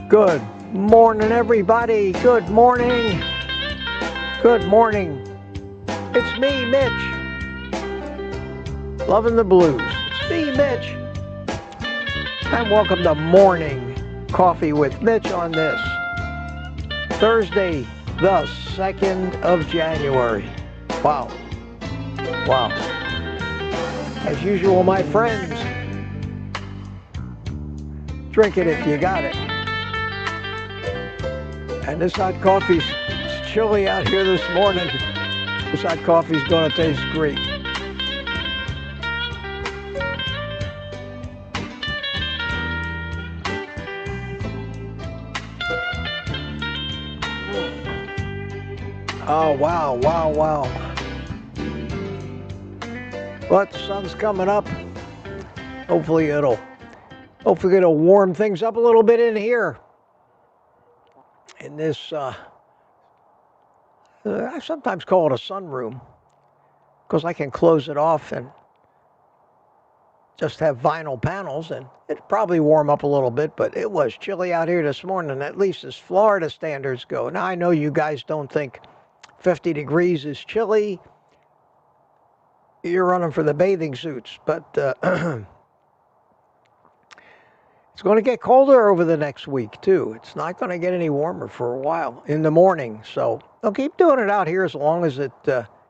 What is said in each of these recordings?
Good morning, everybody. Good morning. Good morning. It's me, Mitch. Loving the blues. It's me, Mitch. And welcome to Morning Coffee with Mitch on this Thursday, the 2nd of January. Wow. Wow. As usual, my friends, drink it if you got it. And this hot coffee's chilly out here this morning. This hot coffee's gonna taste great. Oh, wow, wow, wow. But the sun's coming up. Hopefully it'll warm things up a little bit in here. In this, I sometimes call it a sunroom because I can close it off and just have vinyl panels, and it'd probably warm up a little bit, but it was chilly out here this morning, at least as Florida standards go. Now, I know you guys don't think 50 degrees is chilly. You're running for the bathing suits, but it's going to get colder over the next week, too. It's not going to get any warmer for a while in the morning. So I'll keep doing it out here as long as it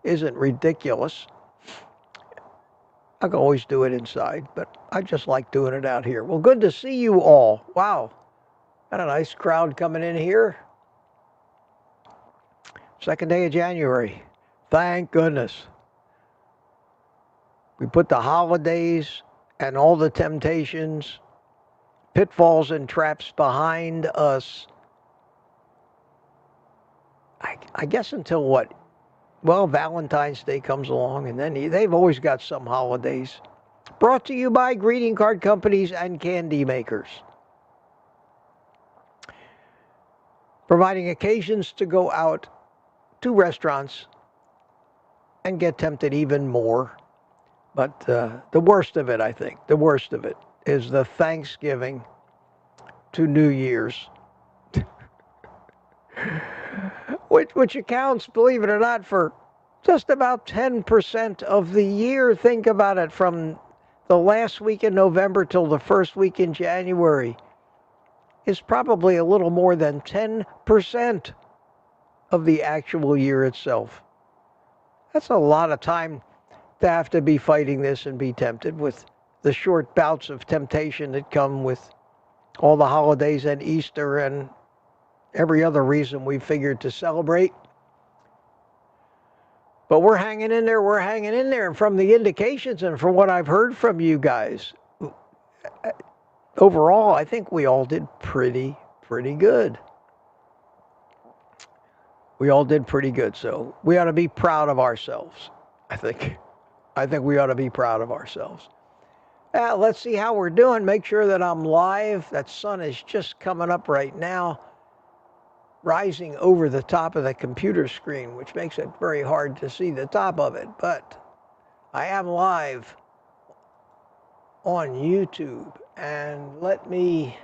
isn't ridiculous. I can always do it inside, but I just like doing it out here. Well, good to see you all. Wow. Got a nice crowd coming in here. 2nd day of January. Thank goodness. We put the holidays and all the temptations, pitfalls and traps behind us, I guess until what? Well, Valentine's Day comes along, and then they've always got some holidays. Brought to you by greeting card companies and candy makers. Providing occasions to go out to restaurants and get tempted even more. But the worst of it, I think, the worst of it is the Thanksgiving to New Year's, which accounts, believe it or not, for just about 10% of the year. Think about it, from the last week in November till the first week in January is probably a little more than 10% of the actual year itself. That's a lot of time to have to be fighting this and be tempted, with the short bouts of temptation that come with all the holidays and Easter and every other reason we figured to celebrate. But we're hanging in there, and from the indications and from what I've heard from you guys, overall, I think we all did pretty good. We all did pretty good, so we ought to be proud of ourselves, I think. I think we ought to be proud of ourselves. Let's see how we're doing. Make sure that I'm live. That sun is just coming up right now, rising over the top of the computer screen, which makes it very hard to see the top of it. But I am live on YouTube. And let me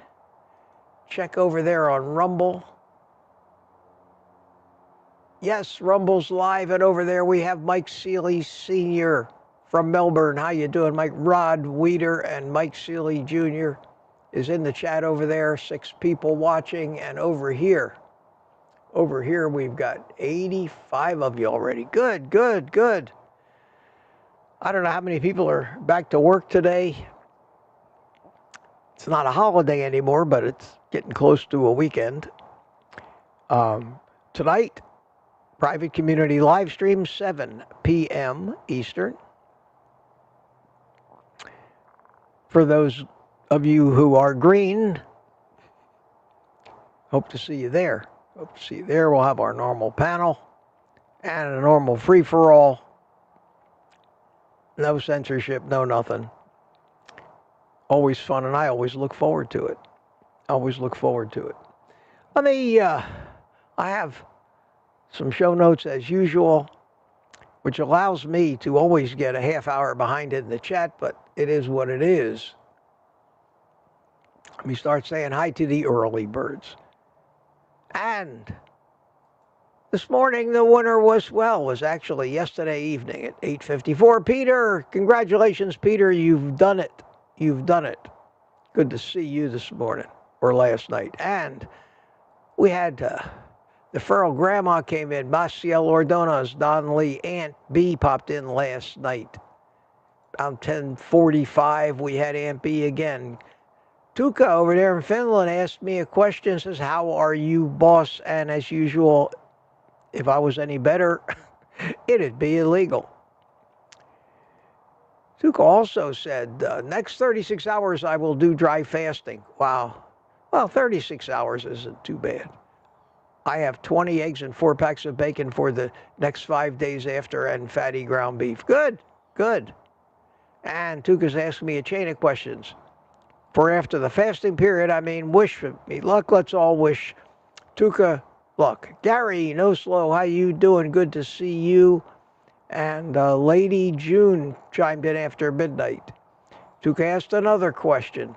check over there on Rumble. Yes, Rumble's live, and over there we have Mike Seeley Sr. from Melbourne. How you doing, Mike? Rod Weeder and Mike Seeley Jr. is in the chat over there. 6 people watching, and over here we've got 85 of you already. Good. I don't know how many people are back to work today. It's not a holiday anymore, but it's getting close to a weekend. Tonight, private community live stream, 7 p.m. Eastern. For those of you who are green, hope to see you there. Hope to see you there. We'll have our normal panel and a normal free-for-all. No censorship, no nothing. Always fun, and I always look forward to it. Always look forward to it. Let me, I have some show notes as usual, which allows me to always get a half hour behind it in the chat, but it is what it is. Let me start saying hi to the early birds. And this morning, the winner was actually yesterday evening at 8:54. Peter, congratulations, Peter. You've done it. You've done it. Good to see you this morning or last night. And we had the feral grandma came in. Maciel Ordonez, Don Lee, Aunt B popped in last night. Around 10:45, we had Aunt B again. Tuka over there in Finland asked me a question. Says, "How are you, boss?" And as usual, if I was any better, it'd be illegal. Tuka also said, next 36 hours I will do dry fasting. Wow. Well, 36 hours isn't too bad. I have 20 eggs and 4 packs of bacon for the next 5 days after and fatty ground beef. Good, good. And Tuka's asking me a chain of questions. For after the fasting period, I mean, wish me luck. Let's all wish Tuka luck. Gary, no slow, how you doing? Good to see you. And Lady June chimed in after midnight. Tuka asked another question.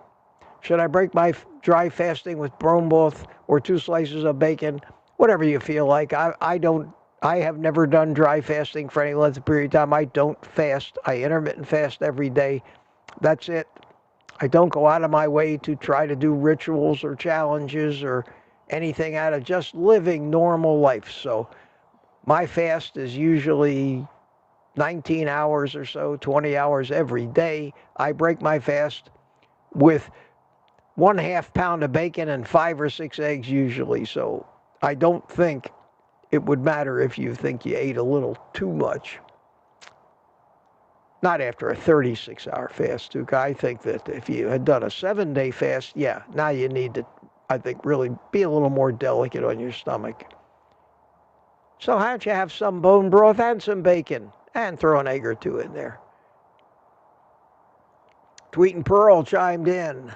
Should I break my dry fasting with bone broth or 2 slices of bacon? Whatever you feel like. I have never done dry fasting for any length of period of time. I don't fast. I intermittent fast every day. That's it. I don't go out of my way to try to do rituals or challenges or anything out of just living normal life. So my fast is usually 19 hours or so, 20 hours every day. I break my fast with 1/2 pound of bacon and 5 or 6 eggs usually. So I don't think it would matter if you think you ate a little too much. Not after a 36-hour fast, Tuka. I think that if you had done a 7-day fast, yeah, now you need to, I think, really be a little more delicate on your stomach. So how don't you have some bone broth and some bacon and throw an egg or 2 in there? Tweet and Pearl chimed in.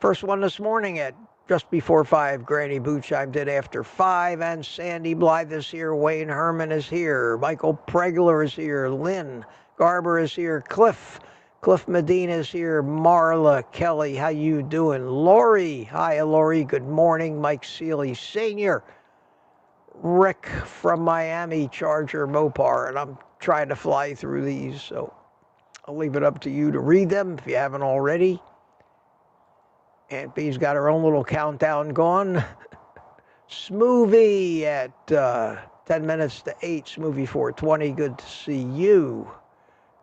First one this morning at just before 5. Granny Boo chimed in after 5. And Sandy Blythe is here. Wayne Herman is here. Michael Pregler is here. Lynn Garber is here. Cliff Medina is here. Marla Kelly, how you doing? Lori, hi Lori, good morning. Mike Seeley Sr. Rick from Miami, Charger Mopar, and I'm trying to fly through these, so I'll leave it up to you to read them if you haven't already. Aunt B's got her own little countdown going. Smoothie at 10 minutes to 8, Smoothie 420, good to see you.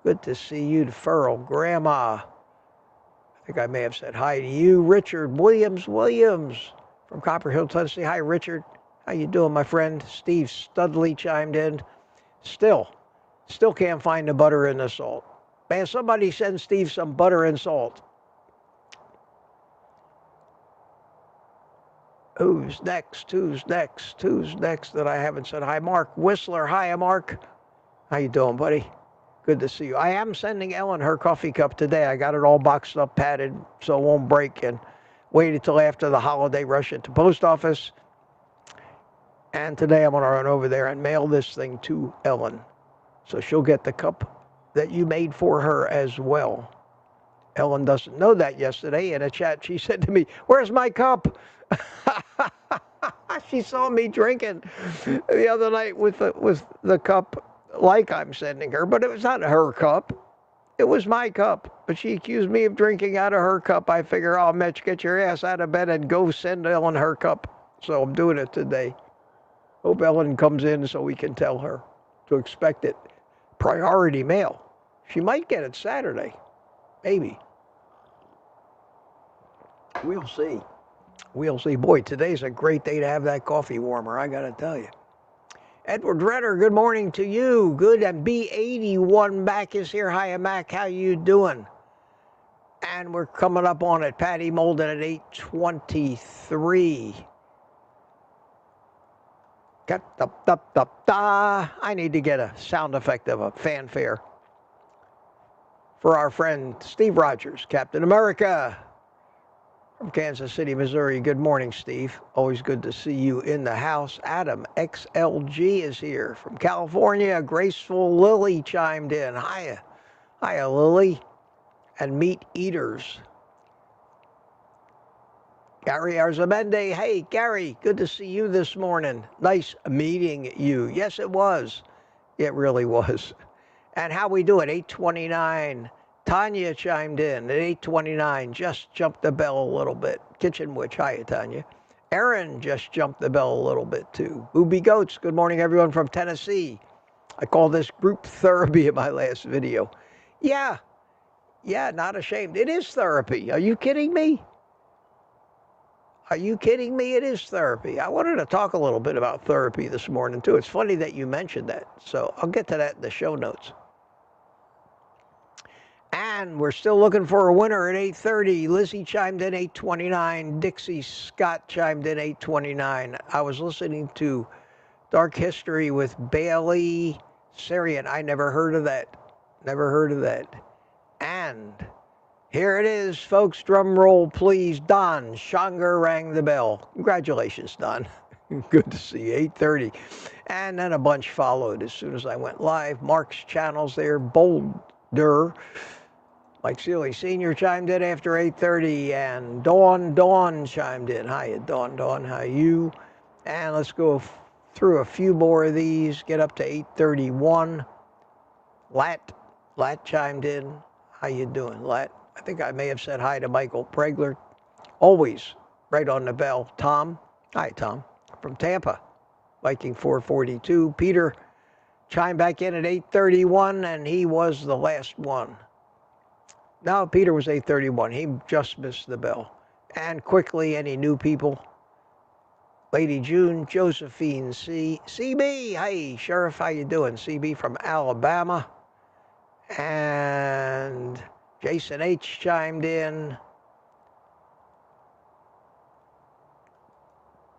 Good to see you, the feral grandma. I think I may have said hi to you. Richard Williams from Copper Hill, Tennessee. Hi, Richard. How you doing, my friend? Steve Studley chimed in. Still can't find the butter and the salt. Man, somebody send Steve some butter and salt. Who's next that I haven't said hi? Mark Whistler. Hi, Mark. How you doing, buddy? Good to see you. I am sending Ellen her coffee cup today. I got it all boxed up, padded, so it won't break, and waited till after the holiday rush at the post office. And today I'm going to run over there and mail this thing to Ellen. So she'll get the cup that you made for her as well. Ellen doesn't know that yesterday. In a chat, she said to me, "Where's my cup?" She saw me drinking the other night with the cup like I'm sending her, but it was not her cup. It was my cup. But she accused me of drinking out of her cup. I figure, oh, Mitch, get your ass out of bed and go send Ellen her cup. So I'm doing it today. Hope Ellen comes in so we can tell her to expect it. Priority mail. She might get it Saturday. Maybe. We'll see. We'll see. Boy, today's a great day to have that coffee warmer, I got to tell you. Edward Redder, good morning to you. Good. And B81 Mac is here. Hi, Mac. How you doing? And we're coming up on it. Patty molded at 8:23. I need to get a sound effect of a fanfare for our friend Steve Rogers, Captain America from Kansas City, Missouri. Good morning, Steve. Always good to see you in the house. Adam XLG is here from California. Graceful Lily chimed in. Hiya. Hiya, Lily. And Meat Eaters. Gary Arzamendi. Hey, Gary, good to see you this morning. Nice meeting you. Yes, it was. It really was. And how we do it, 8:29. Tanya chimed in at 8:29. Just jumped the bell a little bit. Kitchen Witch. Hiya, Tanya. Aaron just jumped the bell a little bit, too. Booby Goats. Good morning, everyone from Tennessee. I call this group therapy in my last video. Yeah, not ashamed. It is therapy. Are you kidding me? Are you kidding me? It is therapy. I wanted to talk a little bit about therapy this morning, too. It's funny that you mentioned that. So I'll get to that in the show notes. And we're still looking for a winner at 8:30. Lizzie chimed in 8:29. Dixie Scott chimed in 8:29. I was listening to Dark History with Bailey Sarian. I never heard of that. Never heard of that. And here it is, folks. Drum roll, please. Don Shonger rang the bell. Congratulations, Don. Good to see you. 8:30. And then a bunch followed as soon as I went live. Mark's channel's there. Boulder. Mike Seeley Sr. chimed in after 8:30. And Dawn chimed in. Hiya, Dawn. How you? And let's go through a few more of these. Get up to 8:31. Lat chimed in. How you doing, Lat? I think I may have said hi to Michael Pregler. Always right on the bell. Tom. Hi, Tom. From Tampa. Viking 442. Peter chimed back in at 8:31, and he was the last one. No, Peter was 8:31. He just missed the bell. And quickly, any new people? Lady June, Josephine C. CB. Hey, Sheriff, how you doing? CB from Alabama. And Jason H. chimed in.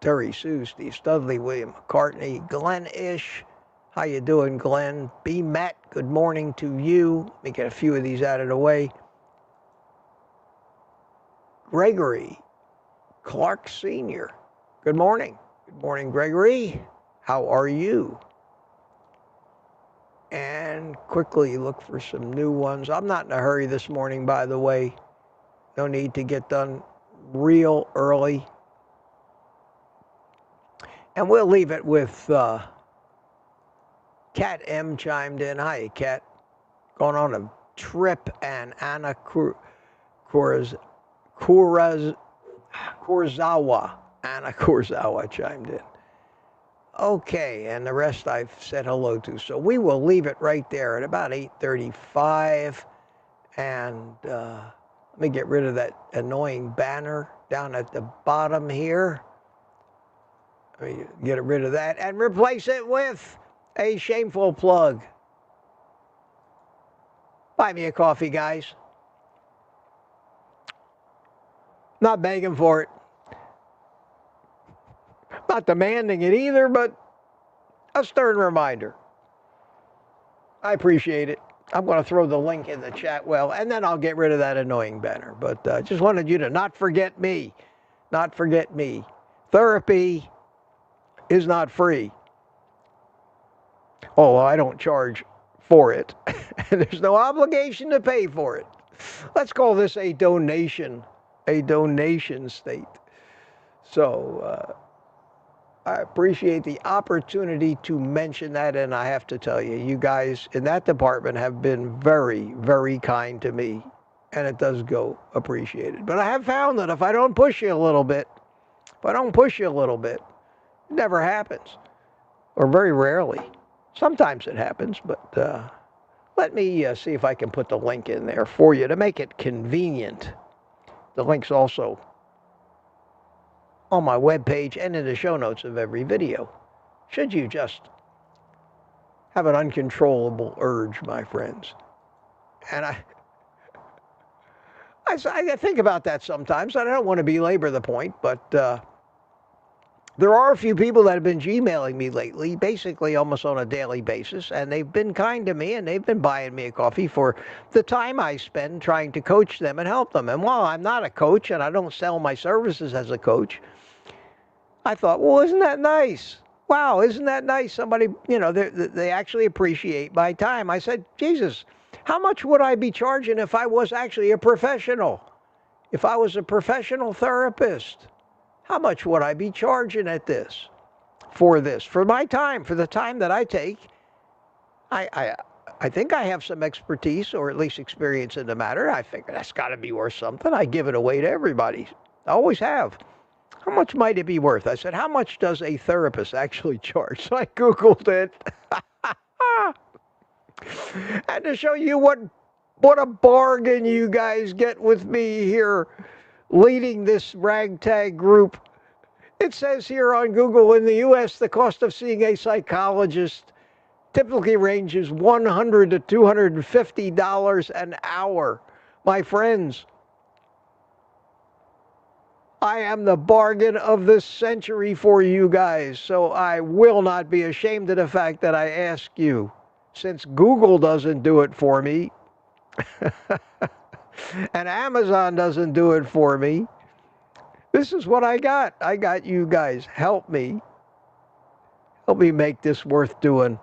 Terry Sue, Steve Studley, William McCartney, Glenn Ish. How you doing, Glenn? B. Matt, good morning to you. Let me get a few of these out of the way. Gregory Clark Sr. Good morning. Good morning, Gregory. How are you? And quickly look for some new ones. I'm not in a hurry this morning, by the way. No need to get done real early. And we'll leave it with Kat M. chimed in. Hi, Kat. Going on a trip. And Anna Kurzawa. Anna Kurzawa chimed in. Okay, and the rest I've said hello to. So we will leave it right there at about 8:35. And let me get rid of that annoying banner down at the bottom here. Let me get rid of that and replace it with a shameful plug. Buy me a coffee, guys. Not begging for it. Not demanding it either, but a stern reminder. I appreciate it. I'm going to throw the link in the chat well, and then I'll get rid of that annoying banner. But just wanted you to not forget me. Not forget me. Therapy is not free. Oh, I don't charge for it. And there's no obligation to pay for it. Let's call this a donation state. So I appreciate the opportunity to mention that, and I have to tell you, you guys in that department have been very, very kind to me, and it does go appreciated. But I have found that if I don't push you a little bit, it never happens, or very rarely. Sometimes it happens, but let me see if I can put the link in there for you to make it convenient. The link's also on my webpage and in the show notes of every video. Should you just have an uncontrollable urge, my friends. And I I think about that sometimes. I don't want to belabor the point, but there are a few people that have been Gmailing me lately, basically almost on a daily basis, and they've been kind to me, and they've been buying me a coffee for the time I spend trying to coach them and help them. And while I'm not a coach and I don't sell my services as a coach, I thought, well, isn't that nice? Wow, isn't that nice? Somebody, they actually appreciate my time. I said, Jesus, how much would I be charging if I was actually a professional? If I was a professional therapist? How much would I be charging at this? For my time, for the time that I take? I think I have some expertise or at least experience in the matter. I figure that's got to be worth something. I give it away to everybody. I always have. How much might it be worth? I said, how much does a therapist actually charge? So I Googled it. And to show you what a bargain you guys get with me here leading this ragtag group. It says here on Google, in the U.S., the cost of seeing a psychologist typically ranges $100 to $250 an hour. My friends, I am the bargain of the century for you guys, so I will not be ashamed of the fact that I ask you. Since Google doesn't do it for me, and Amazon doesn't do it for me, this is what I got. I got you guys. Help me. Help me make this worth doing,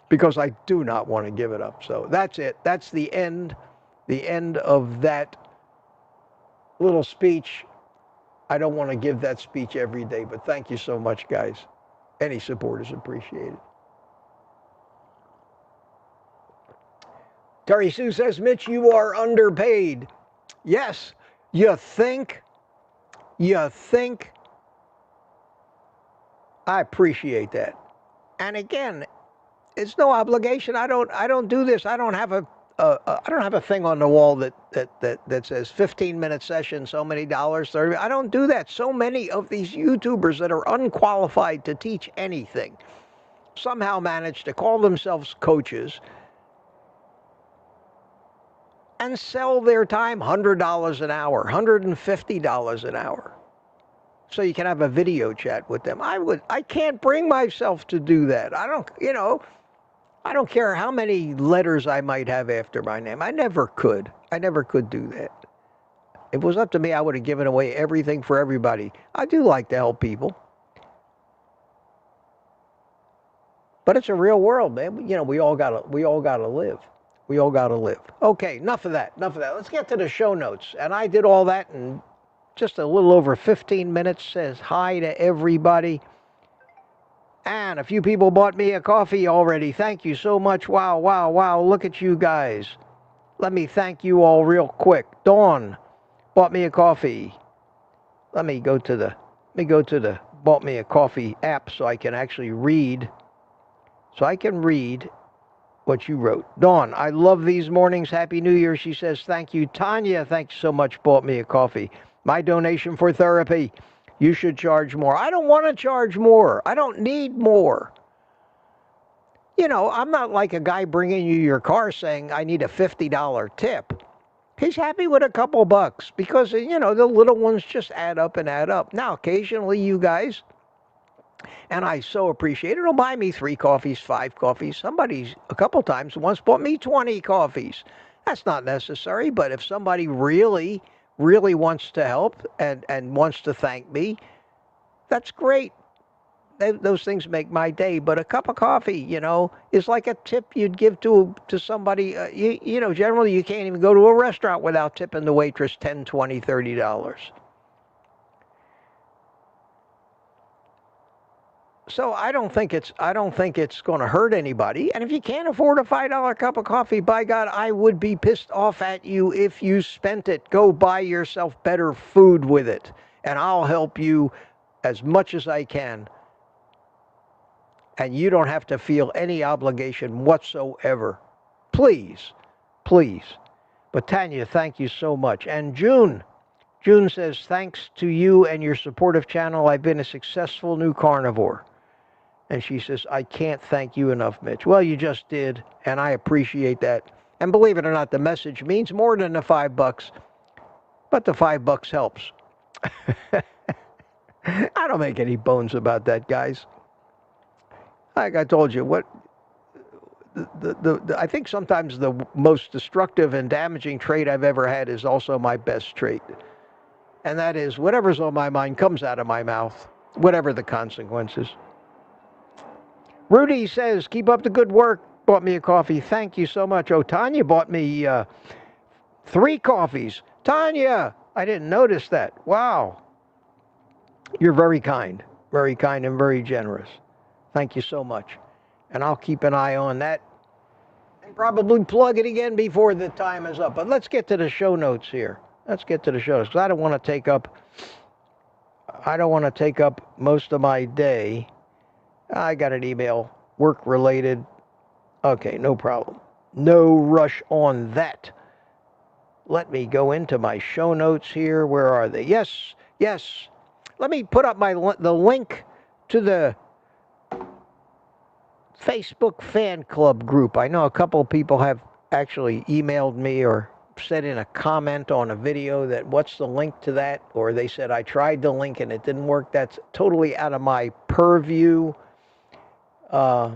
because I do not want to give it up. So that's it. That's the end of that little speech. I don't want to give that speech every day, but thank you so much, guys. Any support is appreciated. Terry Sue says, Mitch, you are underpaid. Yes, you think? I appreciate that. And again, it's no obligation. I don't do this. I don't have a thing on the wall that says 15-minute session, so many dollars, 30. I don't do that. So many of these YouTubers that are unqualified to teach anything somehow manage to call themselves coaches and sell their time $100 an hour, $150 an hour. So you can have a video chat with them. I can't bring myself to do that. I don't care how many letters I might have after my name. I never could do that. If it was up to me, I would have given away everything for everybody. I do like to help people. But it's a real world, man. We all gotta live. We all gotta live. Okay, enough of that. Let's get to the show notes. And I did all that in just a little over 15 minutes. Says hi to everybody. And a few people bought me a coffee already. Thank you so much. Wow. Look at you guys. Let me thank you all real quick. Dawn bought me a coffee. Let me go to the bought me a coffee app so I can actually read. So I can read what you wrote. Dawn, I love these mornings. Happy New Year. She says, thank you. Tanya, thanks so much. Bought me a coffee. My donation for therapy. You should charge more. I don't want to charge more. I don't need more. I'm not like a guy bringing you your car saying, I need a $50 tip. He's happy with a couple bucks because, the little ones just add up and add up. Now, occasionally you guys, and I so appreciate it, will buy me 3 coffees, 5 coffees. Somebody's a couple times once bought me 20 coffees. That's not necessary, but if somebody really wants to help and wants to thank me, that's great. Those things make my day. But a cup of coffee, is like a tip you'd give to somebody. Generally you can't even go to a restaurant without tipping the waitress $10, $20, $30. So I don't think it's going to hurt anybody. And if you can't afford a $5 cup of coffee, by God, I would be pissed off at you if you spent it. Go buy yourself better food with it, and I'll help you as much as I can. And you don't have to feel any obligation whatsoever. Please. But Tanya, thank you so much. And June says, thanks to you and your supportive channel, I've been a successful new carnivore. And she says, I can't thank you enough, Mitch. Well, you just did, and I appreciate that. And believe it or not, the message means more than the $5, but the $5 helps. I don't make any bones about that, guys. Like I told you, what I think sometimes the most destructive and damaging trait I've ever had is also my best trait. And that is whatever's on my mind comes out of my mouth, whatever the consequences. Rudy says, keep up the good work. Bought me a coffee. Thank you so much. Oh, Tanya bought me 3 coffees. Tanya, I didn't notice that. Wow. You're very kind and very generous. Thank you so much. And I'll keep an eye on that and probably plug it again before the time is up. But let's get to the show notes here. Let's get to the show notes, because I don't want to take up most of my day. I got an email, work related. Okay, no problem. No rush on that. Let me go into my show notes here. Where are they? Yes. Let me put up the link to the Facebook fan club group. I know a couple of people have actually emailed me or said in a comment on a video that what's the link to that, or they said I tried the link and it didn't work. That's totally out of my purview. I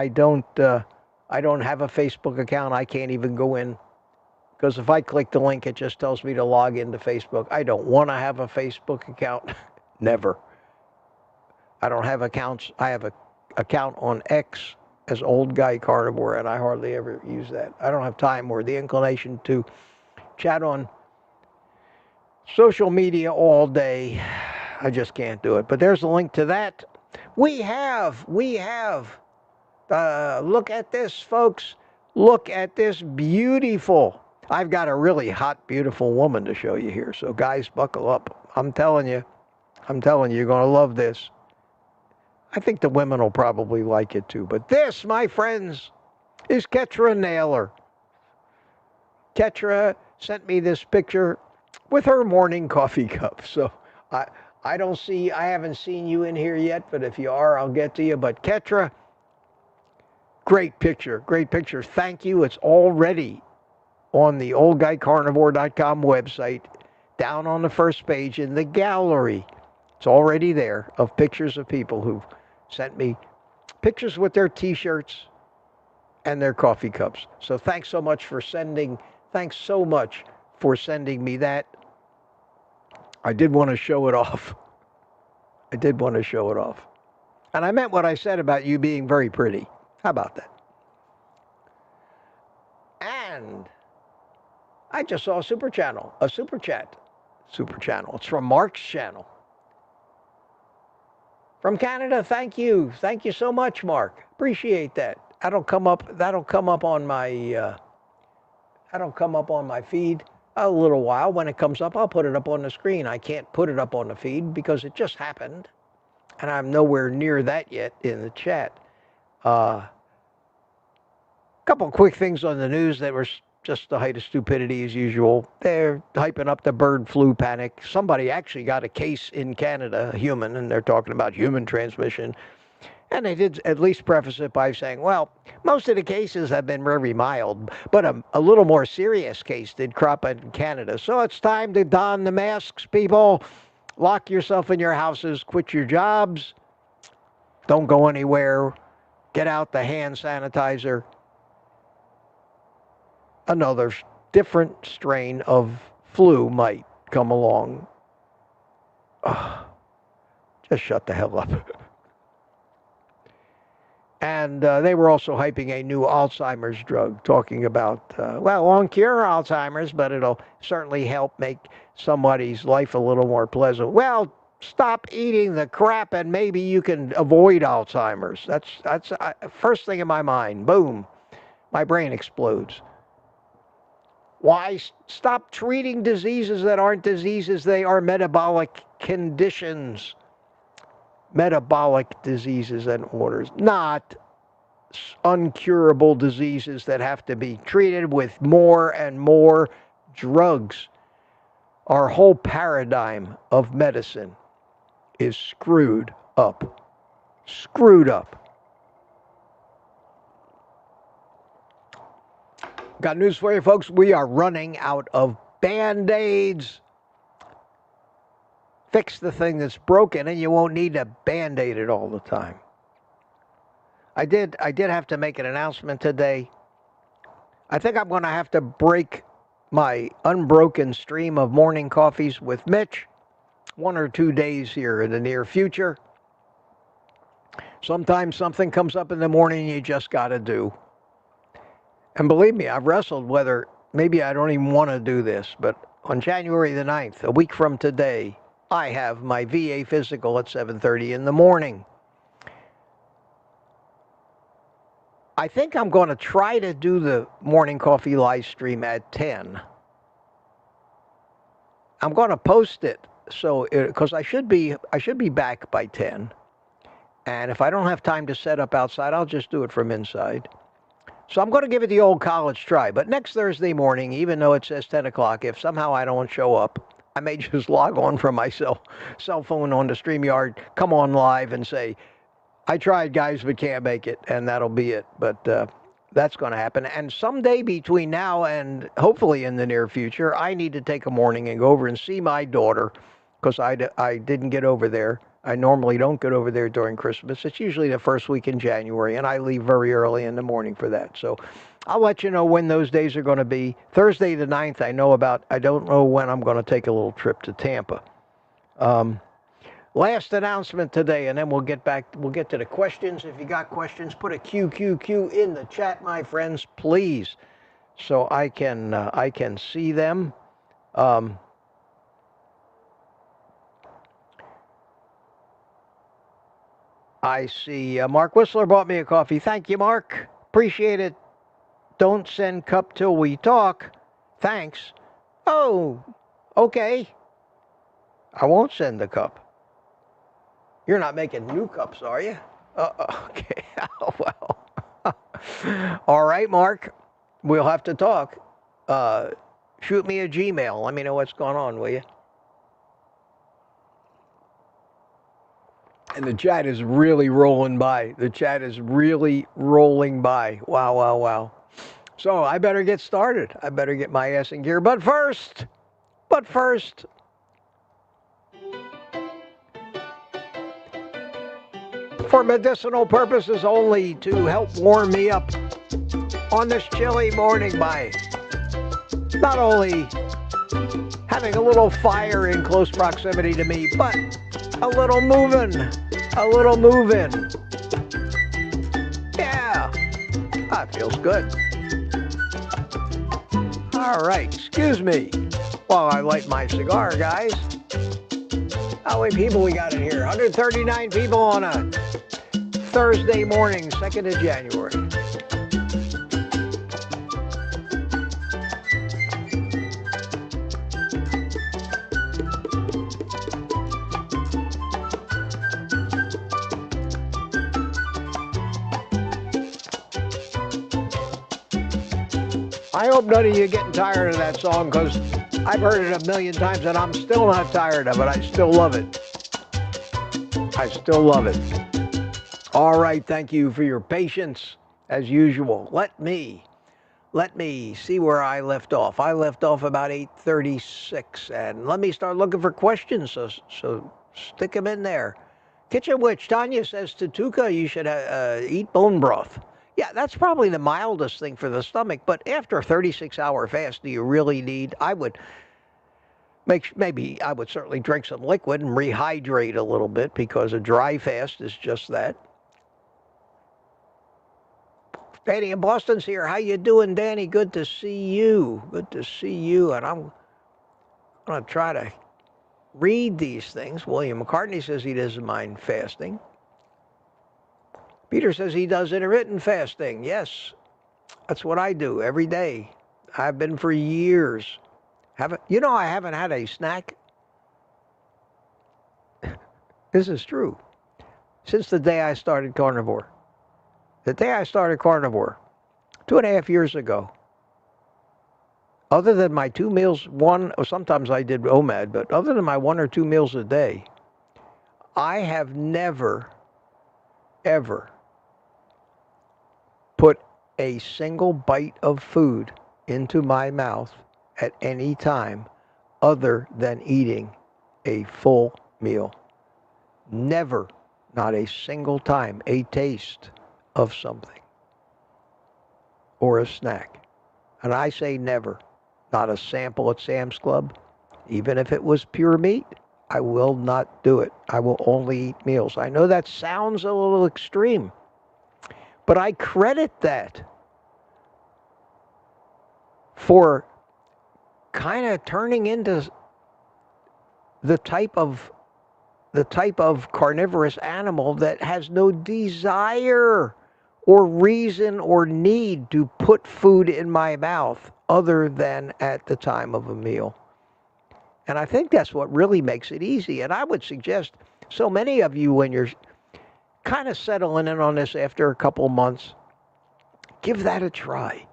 don't have a Facebook account. I can't even go in, because if I click the link, it just tells me to log into Facebook. I don't want to have a Facebook account. Never. I don't have accounts. I have an account on X as OldGuyCarnivore, and I hardly ever use that. I don't have time or the inclination to chat on social media all day. I just can't do it. But there's a link to that. We have, look at this, folks. Look at this beautiful. I've got a really hot, beautiful woman to show you here. So guys, buckle up. I'm telling you, you're going to love this. I think the women will probably like it too. But this, my friends, is Ketra Naylor. Ketra sent me this picture with her morning coffee cup. So I haven't seen you in here yet, but if you are, I'll get to you. But Ketra, great picture. Thank you. It's already on the OldGuyCarnivore.com website, down on the first page in the gallery. It's already there of pictures of people who've sent me pictures with their T-shirts and their coffee cups. So thanks so much for sending me that. I did want to show it off. And I meant what I said about you being very pretty. How about that? And I just saw a super chat. It's from Mark's channel. From Canada, thank you so much, Mark. Appreciate that. That'll come up on my feed a little while. When it comes up, I'll put it up on the screen. I can't put it up on the feed because it just happened, and I'm nowhere near that yet in the chat. Couple quick things on the news that were just the height of stupidity as usual. They're hyping up the bird flu panic. Somebody actually got a case in Canada, a human, and they're talking about human transmission. And they did at least preface it by saying, well, most of the cases have been very mild, but a little more serious case did crop up in Canada. So it's time to don the masks, people. Lock yourself in your houses, quit your jobs. Don't go anywhere. Get out the hand sanitizer. Another different strain of flu might come along. Just shut the hell up. And they were also hyping a new Alzheimer's drug, talking about, won't cure Alzheimer's, but it'll certainly help make somebody's life a little more pleasant. Well, stop eating the crap and maybe you can avoid Alzheimer's. That's first thing in my mind. Boom. My brain explodes. Why stop treating diseases that aren't diseases? They are metabolic conditions. Metabolic diseases and orders, not uncurable diseases that have to be treated with more and more drugs. Our whole paradigm of medicine is screwed up. Got news for you, folks. We are running out of Band-Aids. Fix the thing that's broken, and you won't need to Band-Aid it all the time. I did have to make an announcement today. I think I'm going to have to break my unbroken stream of morning coffees with Mitch 1 or 2 days here in the near future. Sometimes something comes up in the morning you just got to do. And believe me, I've wrestled whether maybe I don't even want to do this, but on January the 9th, a week from today, I have my VA physical at 7:30 in the morning. I think I'm going to try to do the morning coffee live stream at 10. I'm going to post it so because I should be back by 10. And if I don't have time to set up outside, I'll just do it from inside. So I'm going to give it the old college try. But next Thursday morning, even though it says 10 o'clock, if somehow I don't show up, I may just log on from my cell phone on the StreamYard, come on live and say, I tried, guys, but can't make it, and that'll be it. But that's going to happen. And someday between now and hopefully in the near future, I need to take a morning and go over and see my daughter because I didn't get over there. I normally don't get over there during Christmas. It's usually the first week in January, and I leave very early in the morning for that. So I'll let you know when those days are going to be. Thursday the 9th, I know about. I don't know when I'm going to take a little trip to Tampa. Last announcement today, and then we'll get to the questions. If you got questions, put a QQQ in the chat, my friends, please, so I can see them. I see Mark Whistler bought me a coffee. Thank you, Mark. Appreciate it. Don't send cup till we talk. Thanks. Oh, okay. I won't send the cup. You're not making new cups, are you? Okay. Oh, well. All right, Mark. We'll have to talk. Shoot me a Gmail. Let me know what's going on, will you? And the chat is really rolling by. The chat is really rolling by. Wow, wow, wow. So I better get started. I better get my ass in gear. But first, for medicinal purposes only, to help warm me up on this chilly morning by not only having a little fire in close proximity to me, but a little moving. Yeah, that feels good. All right, excuse me while I light my cigar, guys. How many people we got in here? 139 people on a Thursday morning, 2nd of January. I hope none of you are getting tired of that song because I've heard it a million times and I'm still not tired of it. I still love it. All right, thank you for your patience as usual. Let me see where I left off. I left off about 8:36, and let me start looking for questions. So stick them in there. Kitchen Witch Tanya says to Tuka, you should eat bone broth. Yeah, that's probably the mildest thing for the stomach. But after a 36-hour fast, do you really need? I would certainly drink some liquid and rehydrate a little bit because a dry fast is just that. Danny in Boston's here. How you doing, Danny? Good to see you. And I'm going to try to read these things. William McCartney says he doesn't mind fasting. Peter says he does intermittent fasting. Yes, that's what I do every day. I've been for years. I haven't had a snack. This is true. Since the day I started carnivore. The day I started carnivore, 2.5 years ago, other than my 2 meals, sometimes I did OMAD, but other than my 1 or 2 meals a day, I have never, ever put a single bite of food into my mouth at any time other than eating a full meal. Never, not a single time, a taste of something or a snack. And I say never. Not a sample at Sam's Club. Even if it was pure meat, I will not do it. I will only eat meals. I know that sounds a little extreme, but I credit that for kind of turning into the type of carnivorous animal that has no desire or reason or need to put food in my mouth other than at the time of a meal. And I think that's what really makes it easy. And I would suggest so many of you, when you're kind of settling in on this after a couple months, give that a try.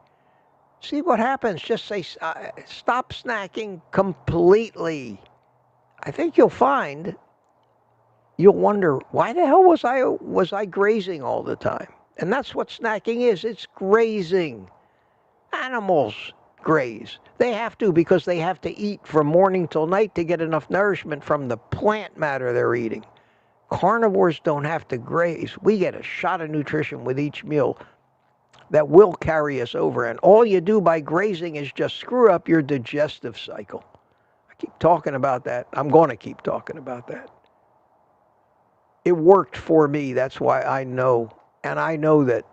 See what happens. Just say, stop snacking completely. I think you'll find, you'll wonder, why the hell was I grazing all the time? And that's what snacking is. It's grazing. Animals graze. They have to, because they have to eat from morning till night to get enough nourishment from the plant matter they're eating. Carnivores don't have to graze. We get a shot of nutrition with each meal that will carry us over. And all you do by grazing is just screw up your digestive cycle. I keep talking about that. I'm going to keep talking about that. It worked for me. That's why I know. And I know that,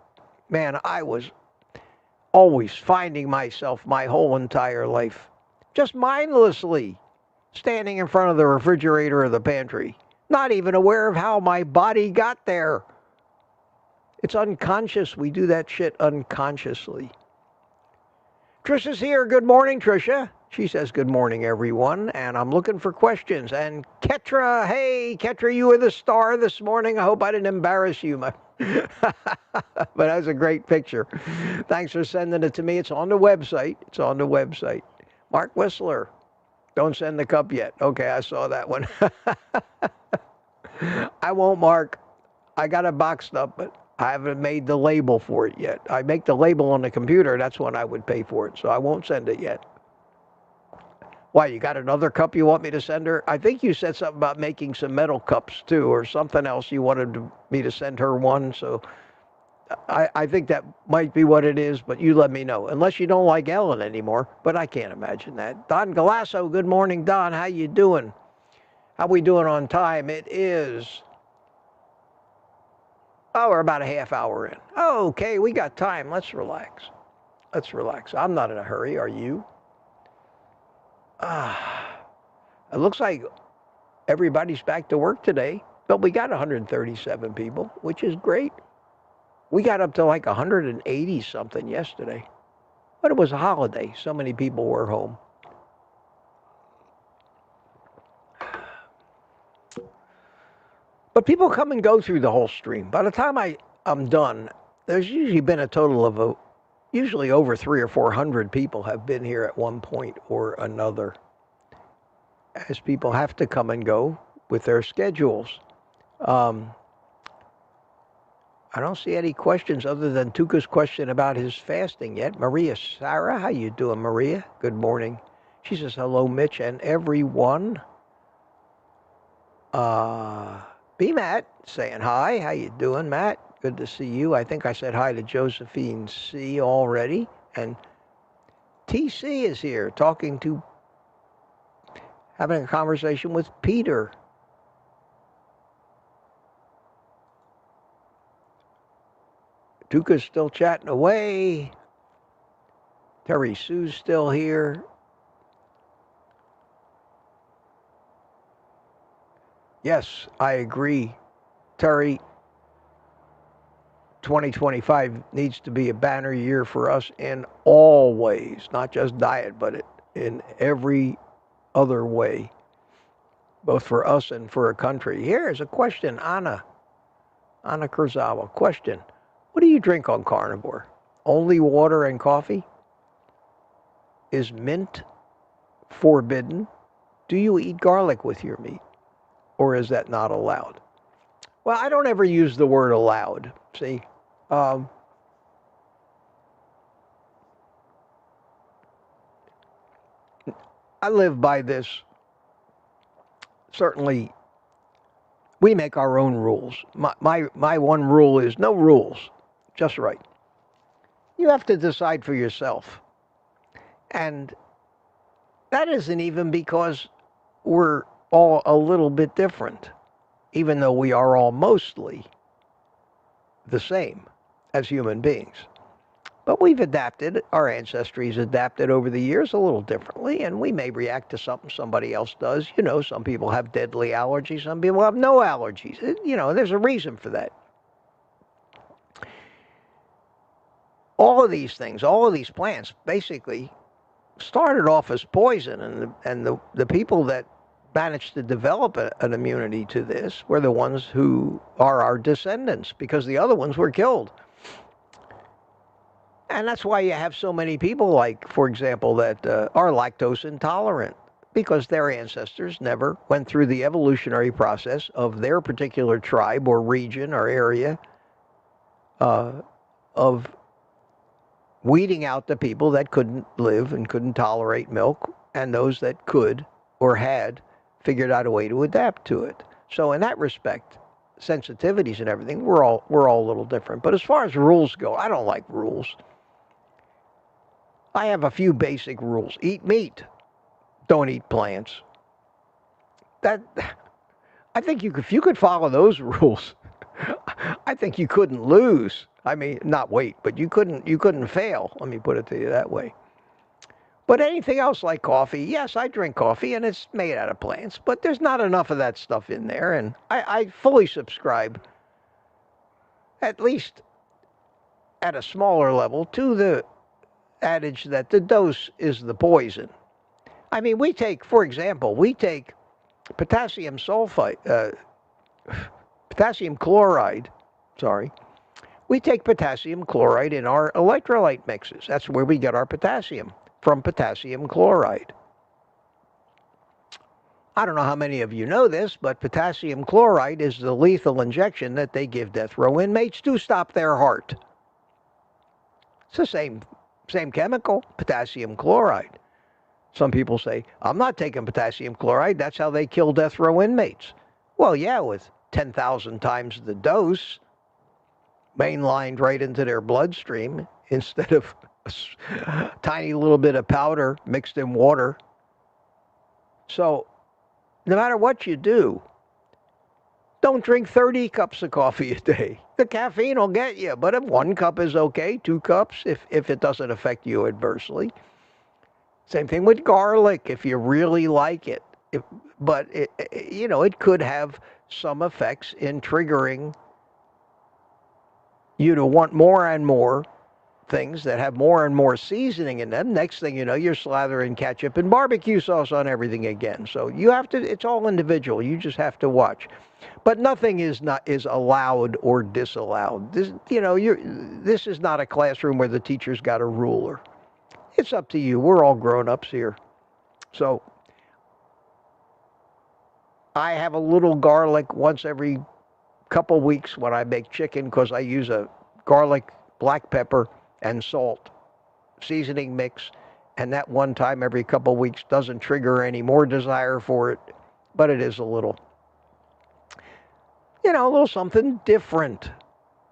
man, I was always finding myself my whole entire life just mindlessly standing in front of the refrigerator or the pantry, not even aware of how my body got there. It's unconscious. We do that shit unconsciously. Trisha's here. Good morning, Trisha. She says, good morning, everyone, and I'm looking for questions. And Ketra, hey, Ketra, you were the star this morning. I hope I didn't embarrass you. But that's a great picture. Thanks for sending it to me. It's on the website. It's on the website. Mark Whistler, don't send the cup yet. Okay, I saw that one. I won't, Mark. I got it boxed up, but I haven't made the label for it yet. I make the label on the computer. That's when I would pay for it, so I won't send it yet. Why, you got another cup you want me to send her? I think you said something about making some metal cups, too, or something else you wanted me to send her one, so I think that might be what it is, but you let me know. Unless you don't like Ellen anymore, but I can't imagine that. Don Galasso, good morning, Don. How you doing? How we doing on time? It is... Oh, we're about a half hour in. Oh, okay, we got time. Let's relax. Let's relax. I'm not in a hurry. Are you? It looks like everybody's back to work today, but we got 137 people, which is great. We got up to like 180 something yesterday, but it was a holiday. So many people were home. But people come and go through the whole stream. By the time I'm done, there's usually been a total of usually over 300 or 400 people have been here at one point or another, as people have to come and go with their schedules. I don't see any questions other than Tuka's question about his fasting yet. Maria Sarah, how you doing, Maria? Good morning. She says, hello, Mitch and everyone. B. Matt saying hi. How you doing, Matt? Good to see you. I think I said hi to Josephine C. already. And TC is here having a conversation with Peter. Tuka's still chatting away. Terry Sue's still here. Yes, I agree. Terry, 2025 needs to be a banner year for us in all ways, not just diet, but in every other way, both for us and for a country. Here's a question, Anna Kurzawa. Question, what do you drink on carnivore? Only water and coffee? Is mint forbidden? Do you eat garlic with your meat? Or is that not allowed? Well, I don't ever use the word allowed, see? I live by this. Certainly, we make our own rules. My one rule is no rules, just right. You have to decide for yourself. And that isn't even because we're all a little bit different, even though we are all mostly the same as human beings. But we've adapted, our ancestry's adapted over the years a little differently, and we may react to something somebody else does. You know, some people have deadly allergies, some people have no allergies. You know, there's a reason for that. All of these things, all of these plants, basically started off as poison, and the people that managed to develop an immunity to this were the ones who are our descendants, because the other ones were killed. And that's why you have so many people, like, for example, that are lactose intolerant, because their ancestors never went through the evolutionary process of their particular tribe or region or area of weeding out the people that couldn't live and couldn't tolerate milk, and those that could or had figured out a way to adapt to it. So in that respect, sensitivities and everything, we're all a little different. But as far as rules go, I don't like rules. I have a few basic rules. Eat meat. Don't eat plants. That, I think if you could follow those rules, I think you couldn't lose. I mean, not wait, but you couldn't fail. Let me put it to you that way. But anything else like coffee, yes, I drink coffee, and it's made out of plants, but there's not enough of that stuff in there, and I fully subscribe, at least at a smaller level, to the adage that the dose is the poison. I mean, we take, for example, potassium sulfite, potassium chloride, sorry. We take potassium chloride in our electrolyte mixes. That's where we get our potassium, from potassium chloride. I don't know how many of you know this, but potassium chloride is the lethal injection that they give death row inmates to stop their heart. It's the same chemical, potassium chloride. Some people say, I'm not taking potassium chloride. That's how they kill death row inmates. Well, yeah, with 10,000 times the dose mainlined right into their bloodstream instead of a tiny little bit of powder mixed in water. So no matter what you do, don't drink 30 cups of coffee a day. The caffeine will get you, but if 1 cup is okay, 2 cups, if it doesn't affect you adversely. Same thing with garlic, if you really like it. But it could have some effects in triggering you to want more and more things that have more and more seasoning in them. Next thing you know, you're slathering ketchup and barbecue sauce on everything again. So you have to, it's all individual. You just have to watch. But nothing is allowed or disallowed. This is not a classroom where the teacher's got a ruler. It's up to you. We're all grown-ups here. So I have a little garlic once every couple weeks when I make chicken, because I use a garlic, black pepper, and salt seasoning mix, and that one time every couple weeks doesn't trigger any more desire for it, but it is a little something different,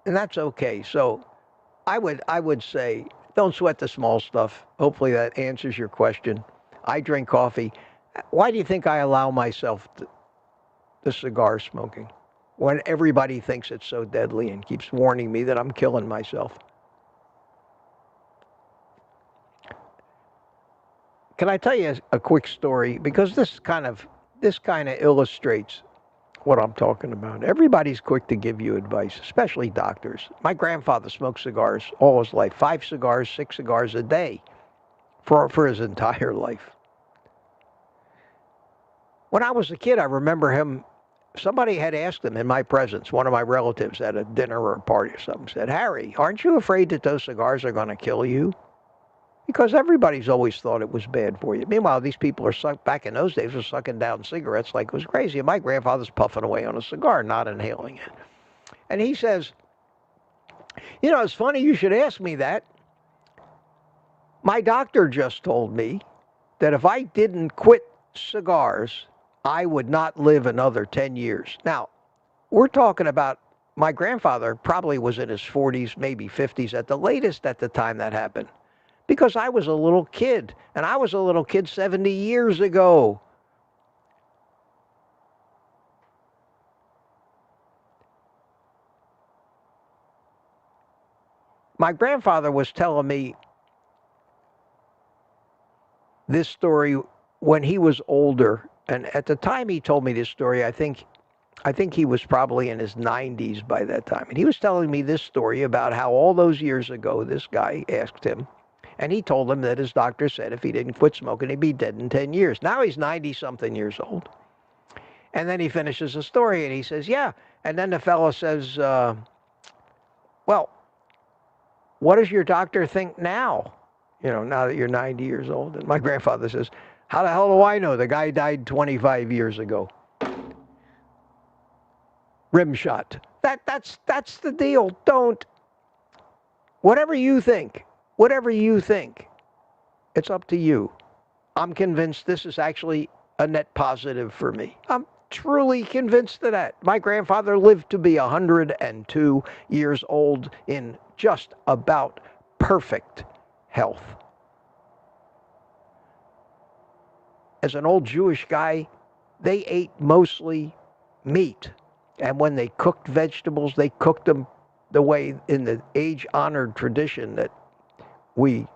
and that's okay. So I would say, don't sweat the small stuff. Hopefully that answers your question. I drink coffee. Why do you think I allow myself the cigar smoking when everybody thinks it's so deadly and keeps warning me that I'm killing myself? Can I tell you a quick story? Because this kind of illustrates what I'm talking about. Everybody's quick to give you advice, especially doctors. My grandfather smoked cigars all his life, 5 cigars, 6 cigars a day for his entire life. When I was a kid, I remember somebody had asked him in my presence, one of my relatives at a dinner or a party or something, said, Harry, aren't you afraid that those cigars are going to kill you? Because everybody's always thought it was bad for you. Meanwhile, these people back in those days were sucking down cigarettes like it was crazy. And my grandfather's puffing away on a cigar, not inhaling it. And he says, it's funny you should ask me that. My doctor just told me that if I didn't quit cigars, I would not live another 10 years. Now, we're talking about my grandfather probably was in his 40s, maybe 50s at the latest at the time that happened. Because I was a little kid, and I was a little kid 70 years ago. My grandfather was telling me this story when he was older, and at the time he told me this story, I think he was probably in his 90s by that time. And he was telling me this story about how all those years ago this guy asked him, and he told him that his doctor said if he didn't quit smoking, he'd be dead in 10 years. Now he's 90-something years old. And then he finishes the story, and he says, yeah. And then the fellow says, well, what does your doctor think now? Now that you're 90 years old. And my grandfather says, how the hell do I know? The guy died 25 years ago. Rim shot. That's the deal. Don't. Whatever you think, it's up to you. I'm convinced this is actually a net positive for me. I'm truly convinced of that. My grandfather lived to be 102 years old in just about perfect health. As an old Jewish guy, they ate mostly meat. And when they cooked vegetables, they cooked them the way in the age-honored tradition that we,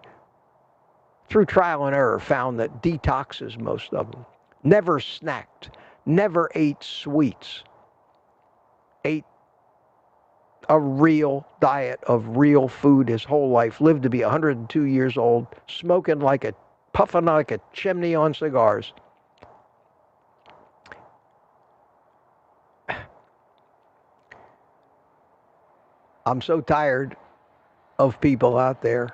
through trial and error, found that detoxes most of them. Never snacked, never ate sweets, ate a real diet of real food his whole life, lived to be 102 years old, puffing like a chimney on cigars. I'm so tired of people out there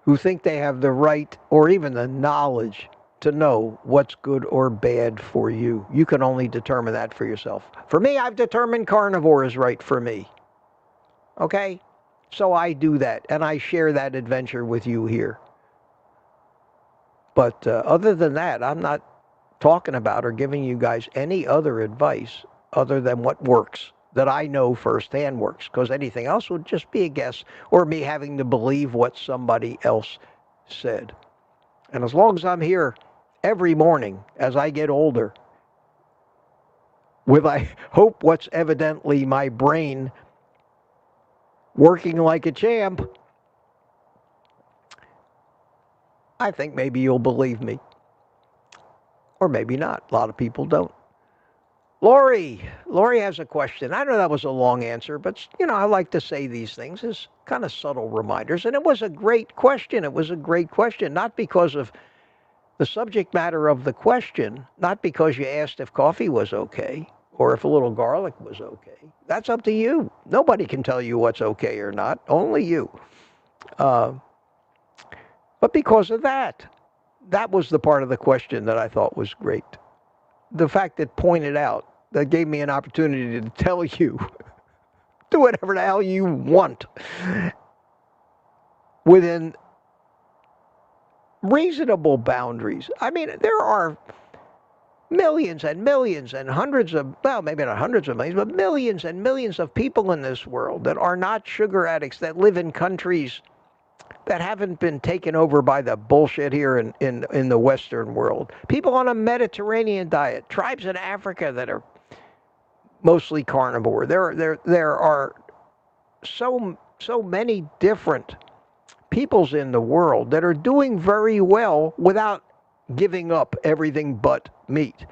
who think they have the right or even the knowledge to know what's good or bad for you. You can only determine that for yourself. For me, I've determined carnivore is right for me. Okay? So I do that, and I share that adventure with you here. But other than that, I'm not talking about or giving you guys any other advice other than what works, that I know firsthand works, because anything else would just be a guess or me having to believe what somebody else said. And as long as I'm here every morning as I get older, with, I hope, what's evidently my brain working like a champ, I think maybe you'll believe me. Or maybe not. A lot of people don't. Lori has a question. I know that was a long answer, but, I like to say these things as kind of subtle reminders. And it was a great question. It was a great question, not because of the subject matter of the question, not because you asked if coffee was okay or if a little garlic was okay. That's up to you. Nobody can tell you what's okay or not, only you. But because of that was the part of the question that I thought was great. The fact that pointed out, that gave me an opportunity to tell you, do whatever the hell you want within reasonable boundaries. I mean, there are millions and millions and hundreds of, well, maybe not hundreds of millions, but millions and millions of people in this world that are not sugar addicts, that live in countries that haven't been taken over by the bullshit here in the Western world. People on a Mediterranean diet, tribes in Africa that are mostly carnivore. There are so many different peoples in the world that are doing very well without giving up everything but meat.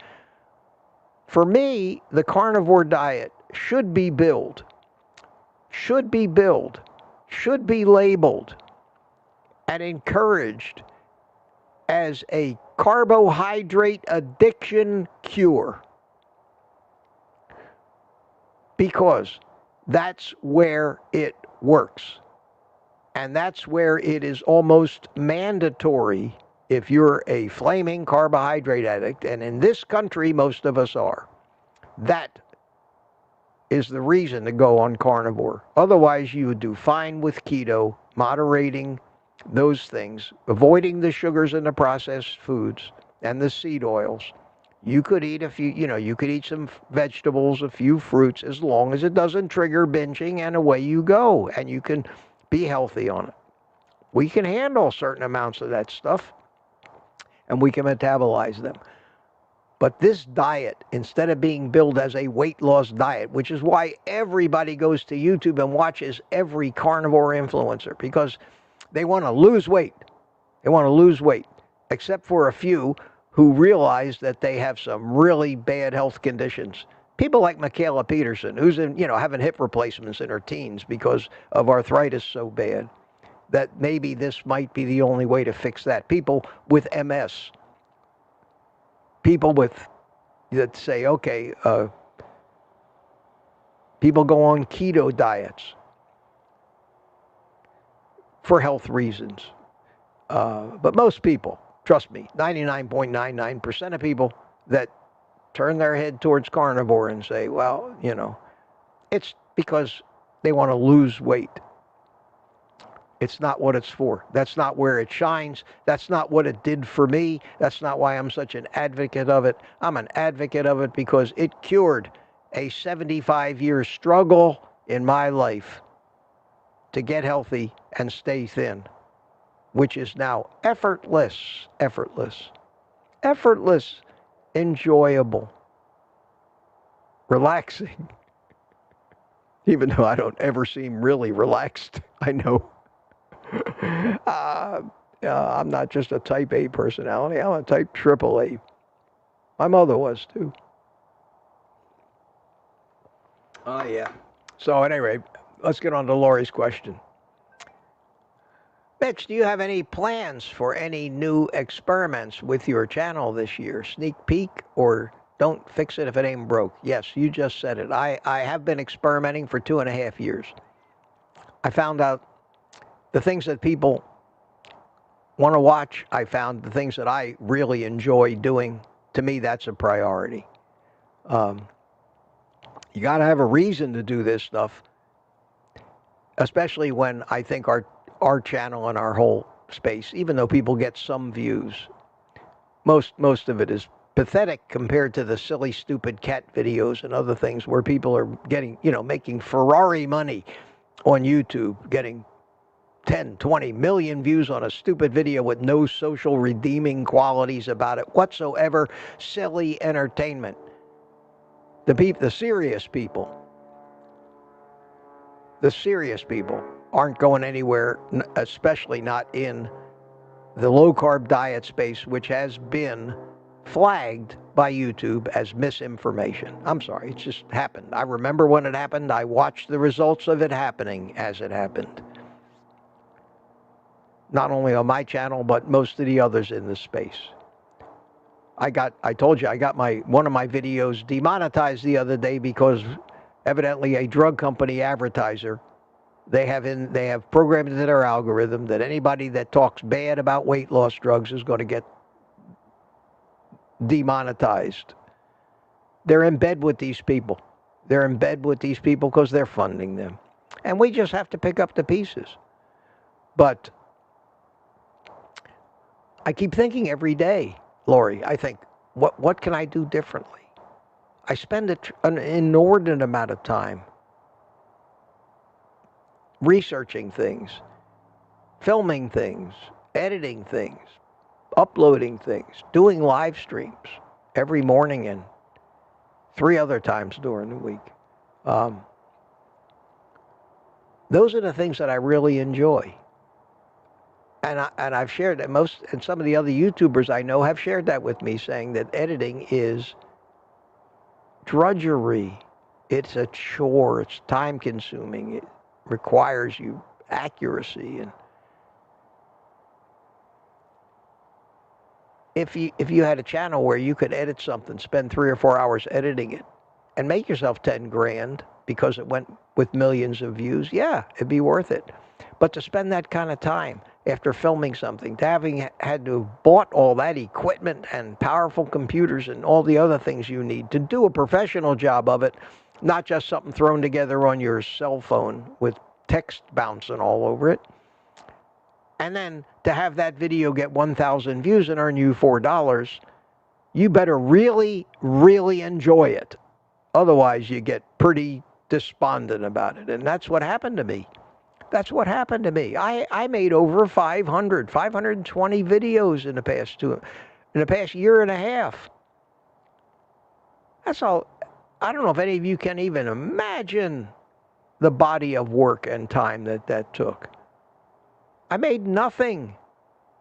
For me, the carnivore diet should be billed, should be labeled, and encouraged as a carbohydrate addiction cure. Because that's where it works. And that's where it is almost mandatory if you're a flaming carbohydrate addict, and in this country most of us are. That is the reason to go on carnivore. Otherwise, you would do fine with keto, moderating those things, avoiding the sugars and the processed foods and the seed oils, you could eat a few, you could eat some vegetables, a few fruits, as long as it doesn't trigger binging, and away you go, and you can be healthy on it. We can handle certain amounts of that stuff, and we can metabolize them. But this diet, instead of being billed as a weight loss diet, which is why everybody goes to YouTube and watches every carnivore influencer, because they want to lose weight. They want to lose weight, except for a few who realize that they have some really bad health conditions. People like Michaela Peterson, who's having hip replacements in her teens because of arthritis so bad that maybe this might be the only way to fix that. People with MS, people that say, okay, people go on keto diets for health reasons. But most people, trust me, 99.99% of people that turn their head towards carnivore and say, well, it's because they want to lose weight. It's not what it's for. That's not where it shines. That's not what it did for me. That's not why I'm such an advocate of it. I'm an advocate of it because it cured a 75-year struggle in my life to get healthy and stay thin, which is now effortless, enjoyable, relaxing, even though I don't ever seem really relaxed. I know. I'm not just a type A personality. I'm a type AAA. My mother was too. Oh, yeah. So anyway, let's get on to Lori's question. Mitch, do you have any plans for any new experiments with your channel this year? Sneak peek, or don't fix it if it ain't broke? Yes, you just said it. I have been experimenting for 2.5 years. I found out the things that people want to watch. I found the things that I really enjoy doing. To me, that's a priority. You got to have a reason to do this stuff, especially when I think our channel and our whole space, even though people get some views, most of it is pathetic compared to the silly, stupid cat videos and other things where people are getting, making Ferrari money on YouTube, getting 10, 20 million views on a stupid video with no social redeeming qualities about it whatsoever. Silly entertainment. The serious people aren't going anywhere, especially not in the low-carb diet space, which has been flagged by YouTube as misinformation. I'm sorry, it just happened. I remember when it happened. I watched the results of it happening as it happened. Not only on my channel, but most of the others in the space. I told you, I got one of my videos demonetized the other day because evidently a drug company advertiser, they have programmed into their algorithm that anybody that talks bad about weight loss drugs is going to get demonetized. They're in bed with these people. They're in bed with these people because they're funding them. And we just have to pick up the pieces. But I keep thinking every day, Lori, I think, what can I do differently? I spend an inordinate amount of time researching things, filming things, editing things, uploading things, doing live streams every morning and 3 other times during the week. Those are the things that I really enjoy. And I've shared that and some of the other YouTubers I know have shared that with me, saying that editing is drudgery. It's a chore. It's time consuming. It requires you accuracy. And if you had a channel where you could edit something, spend 3 or 4 hours editing it, and make yourself 10 grand because it went with millions of views, yeah, it'd be worth it. But to spend that kind of time after filming something, to having had to have bought all that equipment and powerful computers and all the other things you need to do a professional job of it, not just something thrown together on your cell phone with text bouncing all over it, And then to have that video get 1,000 views and earn you $4, you better really, really enjoy it. Otherwise, you get pretty despondent about it. And that's what happened to me. That's what happened to me. I made over 520 videos in the past year and a half. That's all. I don't know if any of you can even imagine the body of work and time that took. I made nothing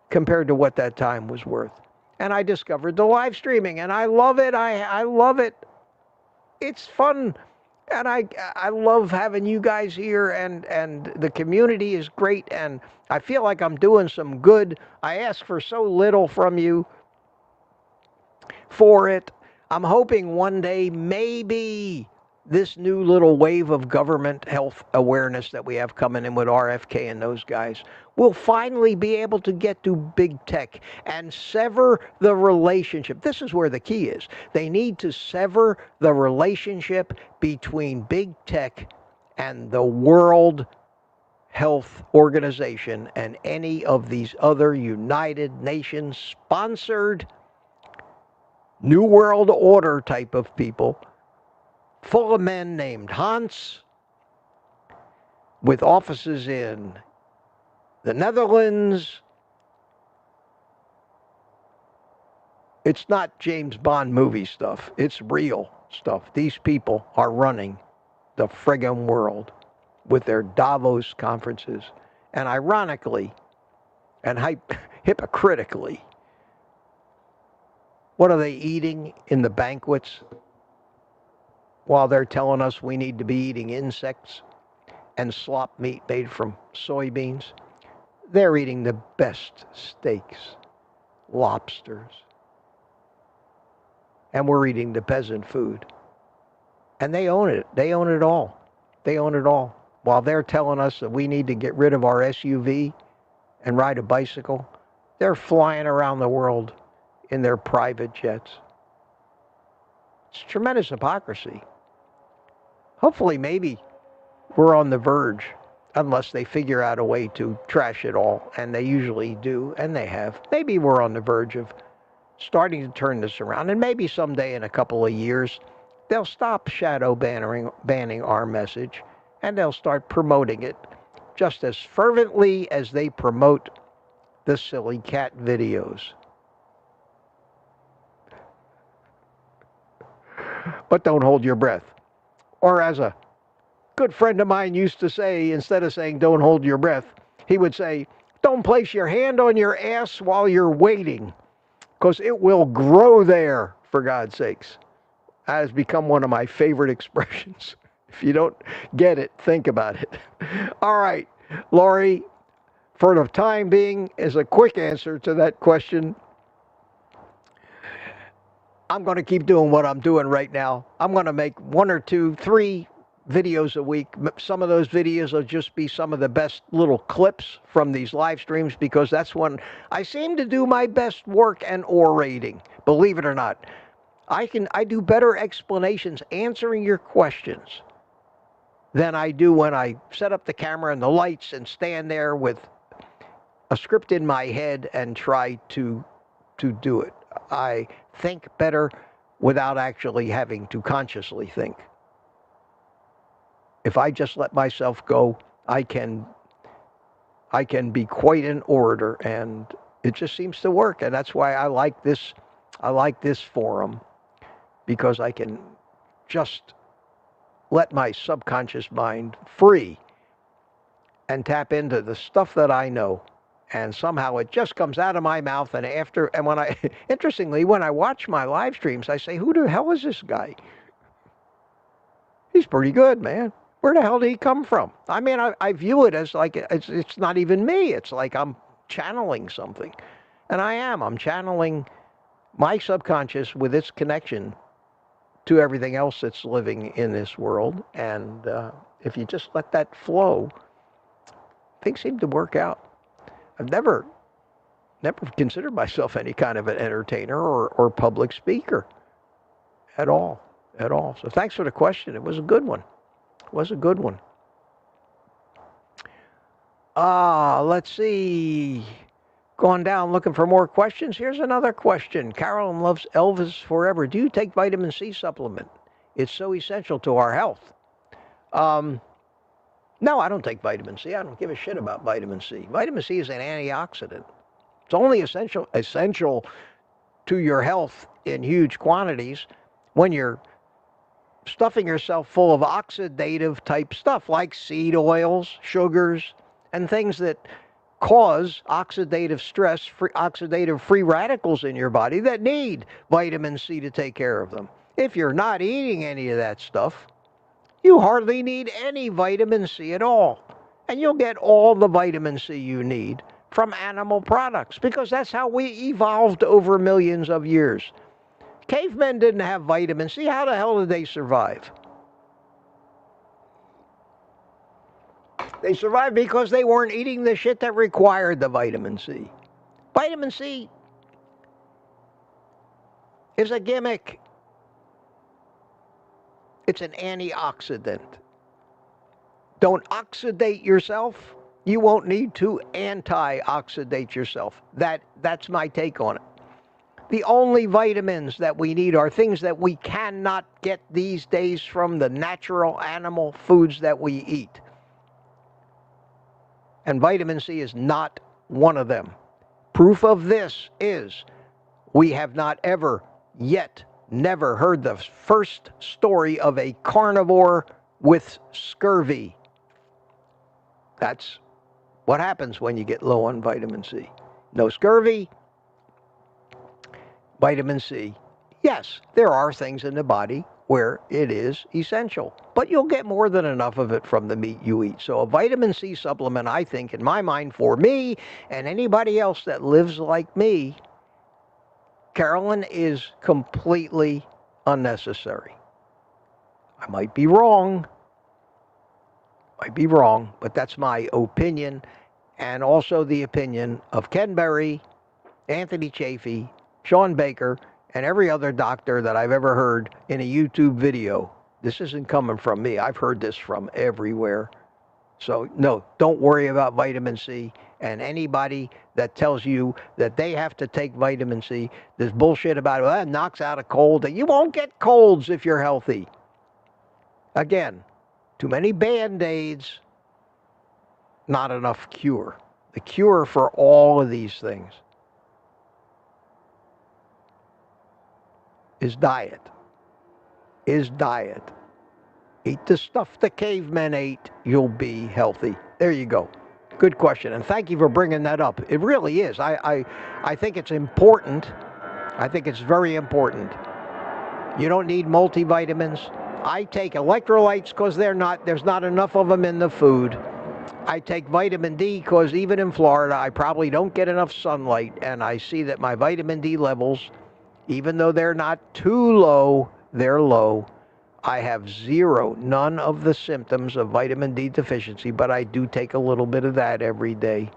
compared to what that time was worth. And I discovered the live streaming, and I love it. I love it. It's fun. And I love having you guys here, and the community is great, and I feel like I'm doing some good. I ask for so little from you for it. I'm hoping one day maybe this new little wave of government health awareness that we have coming in with RFK and those guys will finally be able to get to big tech and sever the relationship. This is where the key is. They need to sever the relationship between big tech and the World Health Organization and any of these other United Nations sponsored New World Order type of people, full of men named Hans, with offices in the Netherlands. It's not James Bond movie stuff. It's real stuff. These people are running the friggin' world with their Davos conferences. And ironically, and hypocritically, what are they eating in the banquets while they're telling us we need to be eating insects and slop meat made from soybeans? They're eating the best steaks, lobsters, and we're eating the peasant food. And they own it. They own it all. They own it all. While they're telling us that we need to get rid of our SUV and ride a bicycle, they're flying around the world in their private jets. It's tremendous hypocrisy. Hopefully, maybe we're on the verge, unless they figure out a way to trash it all, and they usually do, and they have. Maybe we're on the verge of starting to turn this around, and maybe someday in a couple of years, they'll stop shadow banning our message, and they'll start promoting it just as fervently as they promote the silly cat videos. But don't hold your breath. Or as a good friend of mine used to say, instead of saying don't hold your breath, he would say, don't place your hand on your ass while you're waiting, because it will grow there, for God's sakes. That has become one of my favorite expressions. If you don't get it, think about it. All right, Lori, for the time being, as a quick answer to that question, I'm going to keep doing what I'm doing right now. I'm going to make 1 or 2, 3 videos a week. Some of those videos will just be some of the best little clips from these live streams, because that's when I seem to do my best work and orating, believe it or not. I do better explanations answering your questions than I do when I set up the camera and the lights and stand there with a script in my head and try to do it. I think better without actually having to consciously think. If I just let myself go, I can be quite an orator, and it just seems to work. And that's why I like this forum, because I can just let my subconscious mind free and tap into the stuff that I know. And somehow it just comes out of my mouth. And interestingly, when I watch my live streams, I say, who the hell is this guy? He's pretty good, man. Where the hell did he come from? I mean, I view it as like, it's not even me. It's like I'm channeling something. And I am. I'm channeling my subconscious with its connection to everything else that's living in this world. And if you just let that flow, things seem to work out. I've never considered myself any kind of an entertainer or public speaker at all. So thanks for the question. It was a good one. Let's see. Going down looking for more questions. Here's another question. Carolyn loves Elvis forever. Do you take vitamin C supplement? It's so essential to our health. No, I don't take vitamin C. I don't give a shit about vitamin C. Vitamin C is an antioxidant. It's only essential to your health in huge quantities when you're stuffing yourself full of oxidative type stuff like seed oils, sugars, and things that cause oxidative stress, oxidative free radicals in your body that need vitamin C to take care of them. If you're not eating any of that stuff, you hardly need any vitamin C at all. And you'll get all the vitamin C you need from animal products because that's how we evolved over millions of years. Cavemen didn't have vitamin C. How the hell did they survive? They survived because they weren't eating the shit that required the vitamin C. Vitamin C is a gimmick. It's an antioxidant. Don't oxidate yourself. You won't need to antioxidate yourself. That's my take on it. The only vitamins that we need are things that we cannot get these days from the natural animal foods that we eat. And vitamin C is not one of them. Proof of this is we have not ever yet never heard the first story of a carnivore with scurvy. That's what happens when you get low on vitamin C. No scurvy, vitamin C. Yes, there are things in the body where it is essential, but you'll get more than enough of it from the meat you eat. So a vitamin C supplement, I think, in my mind, for me and anybody else that lives like me, Carolyn, is completely unnecessary. I might be wrong, but that's my opinion, and also the opinion of Ken Berry, Anthony Chafee, Sean Baker, and every other doctor that I've ever heard in a YouTube video. This isn't coming from me. I've heard this from everywhere. So, no, don't worry about vitamin C. And anybody that tells you that they have to take vitamin C, this bullshit about, well, that knocks out a cold. You won't get colds if you're healthy. Again, too many Band-Aids, not enough cure. The cure for all of these things is diet. Eat the stuff the cavemen ate, you'll be healthy. There you go. Good question, and thank you for bringing that up. It really is. I think it's important. I think it's very important. You don't need multivitamins. I take electrolytes because there's not enough of them in the food. I take vitamin D because even in Florida, I probably don't get enough sunlight, and I see that my vitamin D levels, even though they're not too low, they're low. I have none of the symptoms of vitamin D deficiency, but I do take a little bit of that every day.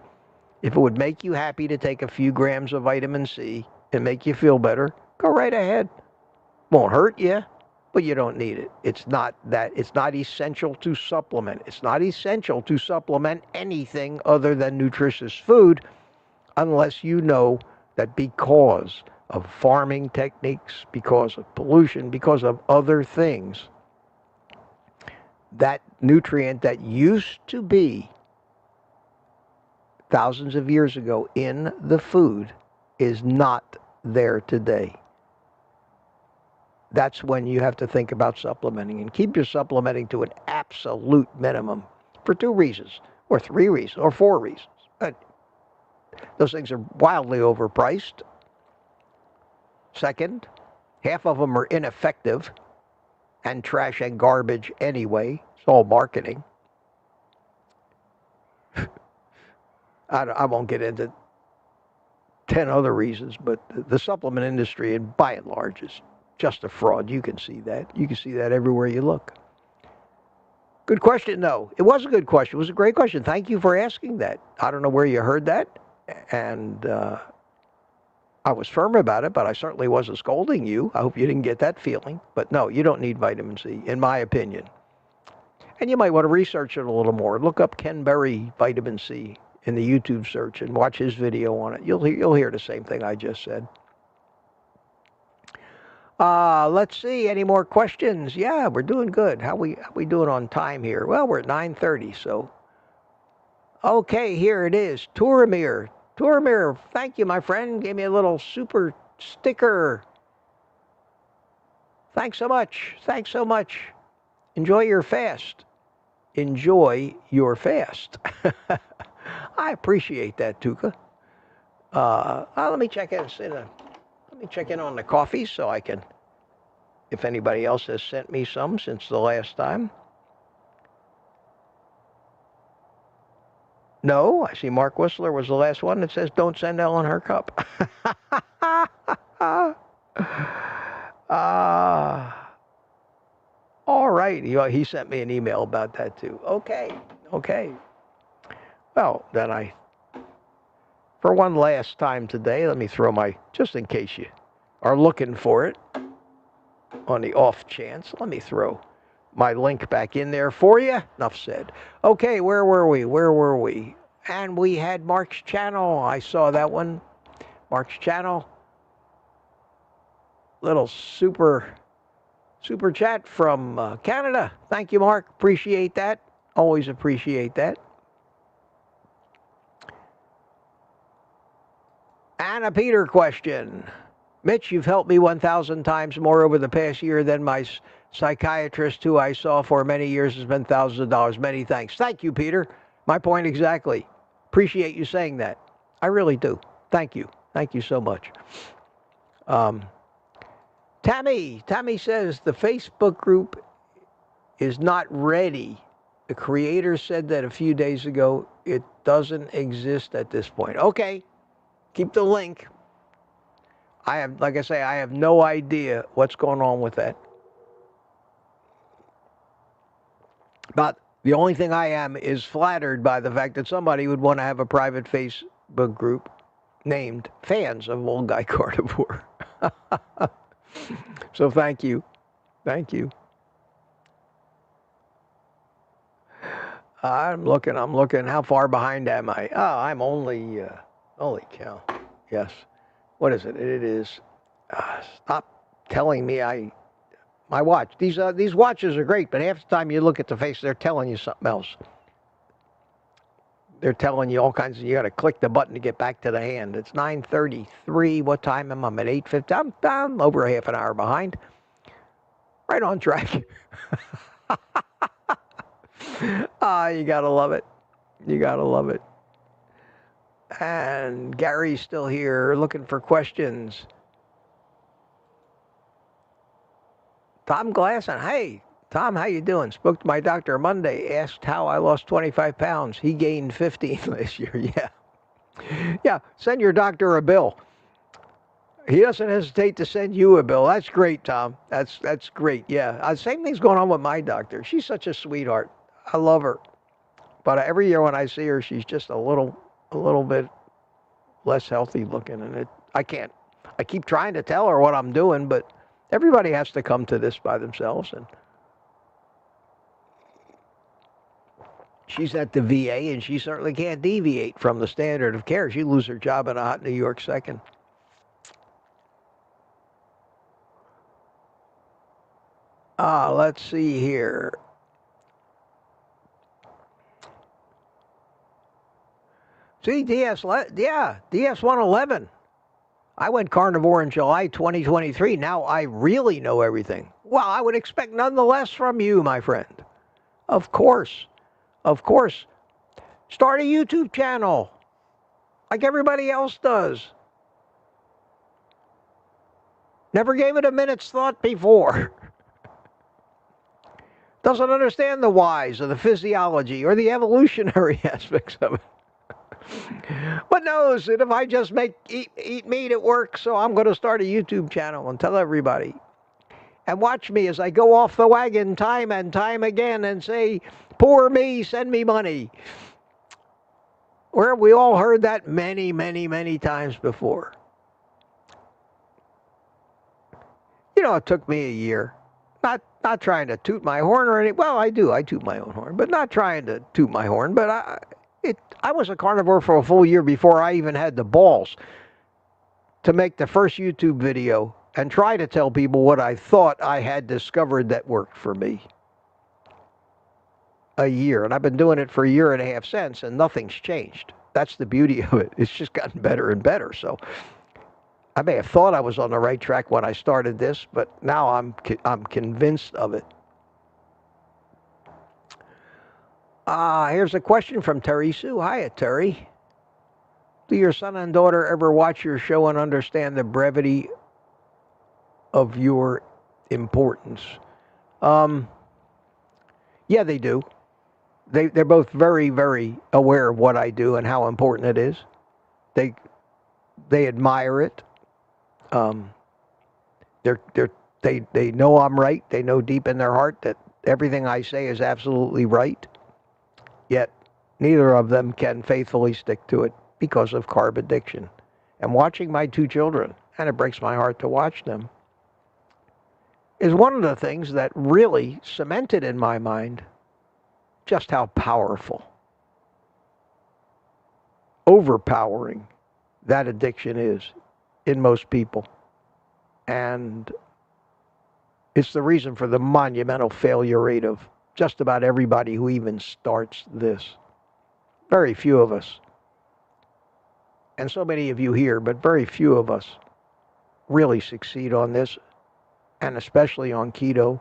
If it would make you happy to take a few grams of vitamin C and make you feel better, go right ahead. Won't hurt you, but you don't need it. It's not essential to supplement. It's not essential to supplement anything other than nutritious food unless you know that because of farming techniques, because of pollution, because of other things, that nutrient that used to be thousands of years ago in the food is not there today. That's when you have to think about supplementing, and keep your supplementing to an absolute minimum for 2 reasons, or 3 reasons, or 4 reasons. But those things are wildly overpriced. Second, half of them are ineffective and trash and garbage anyway. It's all marketing. I won't get into 10 other reasons, but the supplement industry, and by and large, is just a fraud. You can see that. You can see that everywhere you look. Good question. No, it was a good question. It was a great question. Thank you for asking that. I don't know where you heard that, and I was firm about it, but I certainly wasn't scolding you. I hope you didn't get that feeling. But no, you don't need vitamin C, in my opinion. And you might want to research it a little more. Look up Ken Berry vitamin C in the YouTube search and watch his video on it. You'll hear the same thing I just said. Let's see. Any more questions? Yeah, we're doing good. How we doing on time here? Well, we're at 9:30, so. Okay, here it is. Turamir. Turamir, thank you, my friend. Gave me a little super sticker. Thanks so much. Thanks so much. Enjoy your fast. Enjoy your fast. I appreciate that, Tuka. Let me check in. Let me check in on the coffee so I can, if anybody else has sent me some since the last time. No, I see Mark Whistler was the last one that says, don't send Ellen her cup. All right. He sent me an email about that too. Okay. Well, then for one last time today, let me throw just in case you are looking for it, on the off chance, let me throw my link back in there for you. Enough said. Okay, where were we? And we had Mark's channel. I saw that one. Mark's channel. Little super chat from Canada. Thank you, Mark. Appreciate that. Always appreciate that. And a Peter question. Mitch, you've helped me 1,000 times more over the past year than my psychiatrist, who I saw for many years, has spent thousands of dollars. Many thanks. Thank you, Peter. My point exactly. Appreciate you saying that. I really do. Thank you. Thank you so much. Tammy says the Facebook group is not ready. The creator said that a few days ago. It doesn't exist at this point. Okay. Keep the link. Like I say, I have no idea what's going on with that. But the only thing I am is flattered by the fact that somebody would want to have a private Facebook group named Fans of Old Guy Carnivore. So thank you. Thank you. I'm looking. How far behind am I? Oh, I'm only, holy cow. Yes. What is it? It is, stop telling me my watch. These watches are great, but half the time you look at the face, they're telling you something else. They're telling you all kinds of, you got to click the button to get back to the hand. It's 9:33. What time am I? I'm at 8:50. I'm over a half an hour behind. Right on track. You got to love it. You got to love it. And Gary's still here looking for questions. Tom Glasson. Hey, Tom, how you doing? Spoke to my doctor Monday. Asked how I lost 25 pounds. He gained 15 last year. Yeah. Yeah, send your doctor a bill. He doesn't hesitate to send you a bill. That's great, Tom. That's great. Yeah. Same thing's going on with my doctor. She's such a sweetheart. I love her. But every year when I see her, she's just a little bit less healthy looking, and I can't. I keep trying to tell her what I'm doing, but everybody has to come to this by themselves. And she's at the VA, and she certainly can't deviate from the standard of care. She'd lose her job in a hot New York second. Let's see here. See, DS111. I went carnivore in July 2023. Now I really know everything. Well, I would expect none the less from you, my friend. Of course. Of course. Start a YouTube channel like everybody else does. Never gave it a minute's thought before. Doesn't understand the whys or the physiology or the evolutionary aspects of it. But knows that if I just eat meat at work, so I'm going to start a YouTube channel and tell everybody. And watch me as I go off the wagon time and time again and say, poor me, send me money. Where we all heard that many, many, many times before. You know, it took me a year. not trying to toot my horn or any. Well, I do. I toot my own horn, but not trying to toot my horn. But I was a carnivore for a full year before I even had the balls to make the first YouTube video and try to tell people what I thought I had discovered that worked for me. A year, and I've been doing it for a year and a half since, and nothing's changed. That's the beauty of it. It's just gotten better and better. So I may have thought I was on the right track when I started this, but now I'm convinced of it. Here's a question from Terry Sue. Hiya, Terry. Do your son and daughter ever watch your show and understand the brevity of your importance? Yeah, they do. They're both very, very aware of what I do and how important it is. They admire it. They know I'm right. They know deep in their heart that everything I say is absolutely right. Yet neither of them can faithfully stick to it because of carb addiction. And watching my two children, and it breaks my heart to watch them, is one of the things that really cemented in my mind just how powerful, overpowering that addiction is in most people. And it's the reason for the monumental failure rate of just about everybody who even starts this. Very few of us, and so many of you here, but very few of us really succeed on this, and especially on keto,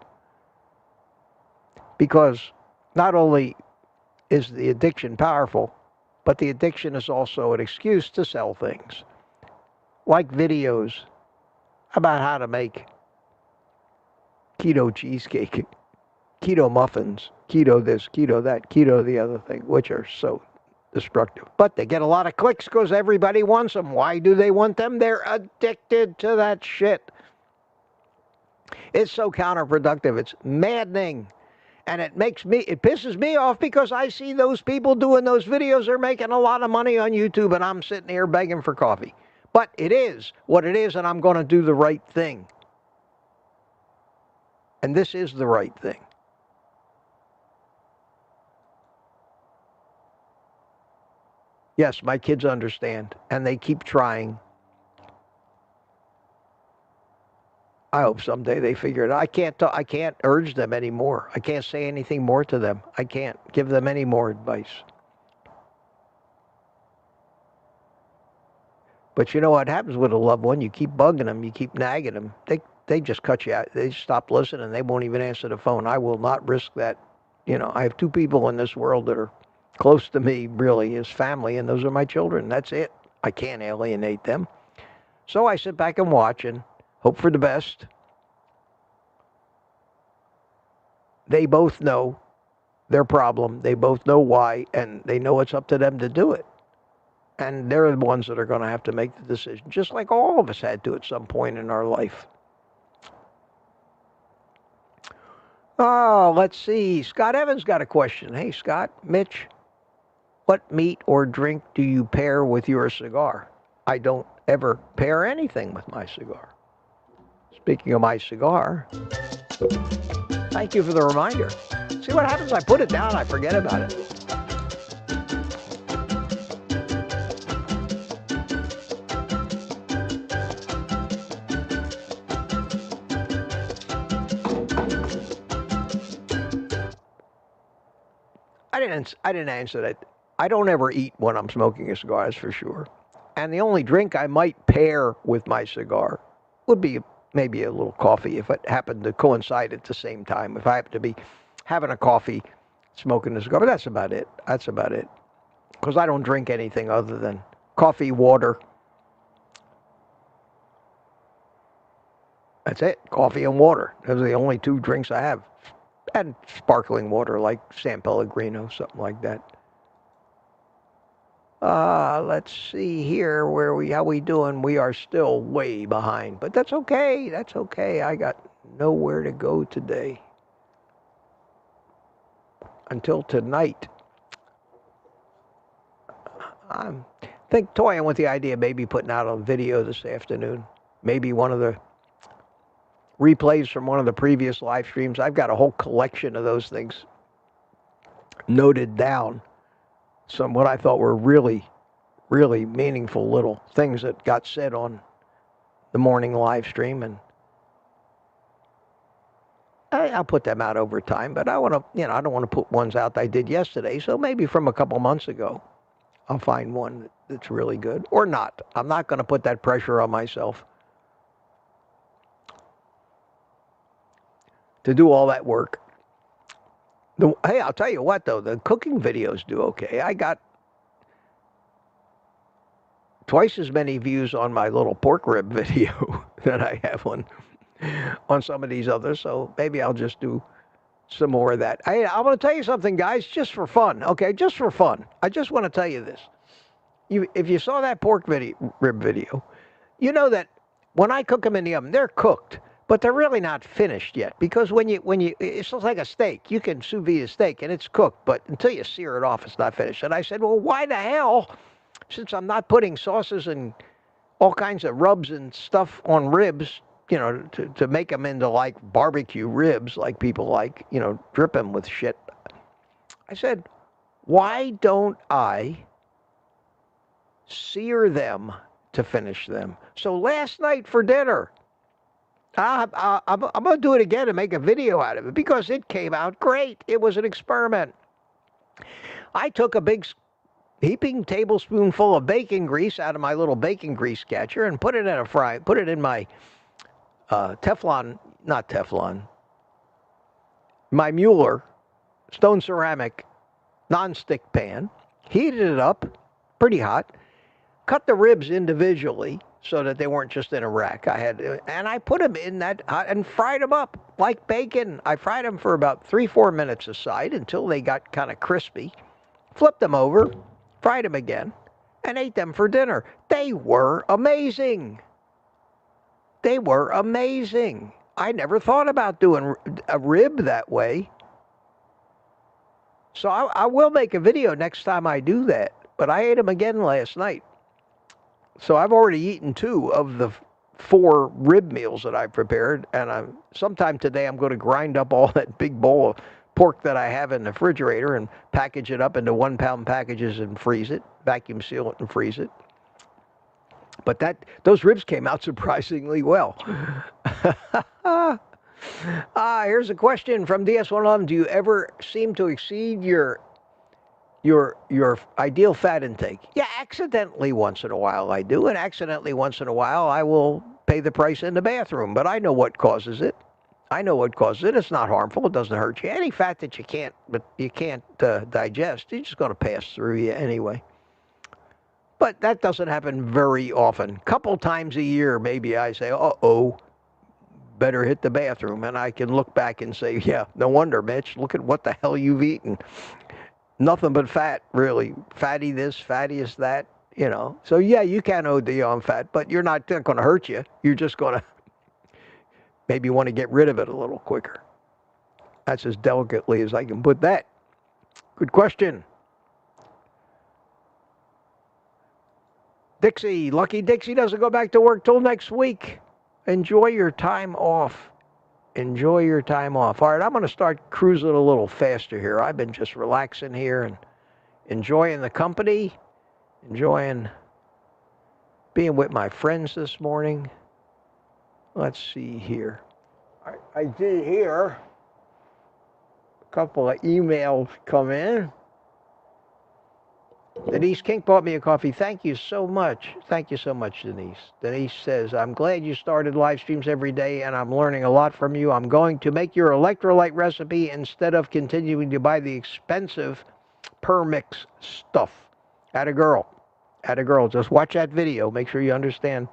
because not only is the addiction powerful, but the addiction is also an excuse to sell things, like videos about how to make keto cheesecake, keto muffins, keto this, keto that, keto the other thing, which are so destructive. But they get a lot of clicks because everybody wants them. Why do they want them? They're addicted to that shit. It's so counterproductive. It's maddening. And it pisses me off because I see those people doing those videos. They're making a lot of money on YouTube, and I'm sitting here begging for coffee. But it is what it is, and I'm going to do the right thing. And this is the right thing. Yes, my kids understand, and they keep trying. I hope someday they figure it out. I can't urge them anymore. I can't say anything more to them. I can't give them any more advice. But you know what happens with a loved one? You keep bugging them, you keep nagging them. They just cut you out. They stop listening. They won't even answer the phone. I will not risk that. You know, I have two people in this world that are close to me, really, as family, and those are my children. That's it. I can't alienate them. So I sit back and watch and hope for the best. They both know their problem. They both know why, and they know it's up to them to do it. And they're the ones that are going to have to make the decision, just like all of us had to at some point in our life. Oh, let's see. Scott Evans got a question. Hey, Scott, Mitch, what meat or drink do you pair with your cigar? I don't ever pair anything with my cigar. Speaking of my cigar, thank you for the reminder. See what happens? I put it down, I forget about it. I didn't answer that. I don't ever eat when I'm smoking a cigar, that's for sure. And the only drink I might pair with my cigar would be maybe a little coffee if it happened to coincide at the same time. If I happen to be having a coffee, smoking a cigar, but that's about it. That's about it. Because I don't drink anything other than coffee, water. That's it. Coffee and water. Those are the only two drinks I have. And sparkling water like San Pellegrino, something like that. Let's see here how we doing. We are still way behind, but that's okay. That's okay. I got nowhere to go today. Until tonight. I'm toying with the idea of maybe putting out a video this afternoon. Maybe one of the replays from one of the previous live streams. I've got a whole collection of those things noted down. Some what I thought were really, really meaningful little things that got said on the morning live stream, and I'll put them out over time. But I want to, I don't want to put ones out that I did yesterday. So maybe from a couple months ago, I'll find one that's really good, or not. I'm not going to put that pressure on myself to do all that work. Hey, I'll tell you what, though, the cooking videos do okay. I got twice as many views on my little pork rib video that I have on some of these others, so maybe I'll just do some more of that. I'm going to tell you something, guys, just for fun, okay? Just for fun. I just want to tell you this. If you saw that pork rib video, you know that when I cook them in the oven, they're cooked, but they're really not finished yet, because when you it's just like a steak. You can sous vide a steak and it's cooked, but until you sear it off, it's not finished. And I said, well, why the hell, since I'm not putting sauces and all kinds of rubs and stuff on ribs, to make them into like barbecue ribs, like people like, drip them with shit. I said, why don't I sear them to finish them? So last night for dinner, I'm going to do it again and make a video out of it because it came out great. It was an experiment. I took a big heaping tablespoonful of bacon grease out of my little bacon grease catcher and put it in my my Mueller stone ceramic nonstick pan, heated it up pretty hot, cut the ribs individually so that they weren't just in a rack. And I put them in that hot and fried them up like bacon. I fried them for about 3-4 minutes aside until they got kind of crispy, flipped them over, fried them again, and ate them for dinner. They were amazing. They were amazing. I never thought about doing a rib that way. So I will make a video next time I do that. But I ate them again last night. So I've already eaten 2 of the 4 rib meals that I prepared. And sometime today I'm going to grind up all that big bowl of pork that I have in the refrigerator and package it up into 1-pound packages and freeze it, vacuum seal it and freeze it. But those ribs came out surprisingly well. Here's a question from DS111. Do you ever seem to exceed your ideal fat intake? Yeah, accidentally once in a while I do, and accidentally once in a while I will pay the price in the bathroom. But I know what causes it. It's not harmful. It doesn't hurt you. Any fat that you can't digest, it's just going to pass through you anyway. But that doesn't happen very often. Couple times a year, maybe I say, uh-oh, better hit the bathroom. And I can look back and say, yeah, no wonder, Mitch. Look at what the hell you've eaten. Nothing but fat, really. Fatty this, fatty that, So, yeah, you can OD on fat, but you're not going to hurt you. You're just going to maybe want to get rid of it a little quicker. That's as delicately as I can put that. Good question. Dixie, Lucky Dixie doesn't go back to work till next week. Enjoy your time off. Enjoy your time off. All right, I'm going to start cruising a little faster here. I've been just relaxing here and enjoying the company, enjoying being with my friends this morning. Let's see here. I did hear a couple of emails come in. Denise King bought me a coffee. Thank you so much. Thank you so much, Denise. Denise says, I'm glad you started live streams every day, and I'm learning a lot from you. I'm going to make your electrolyte recipe instead of continuing to buy the expensive per-mix stuff. Atta girl. Just watch that video. Make sure you understand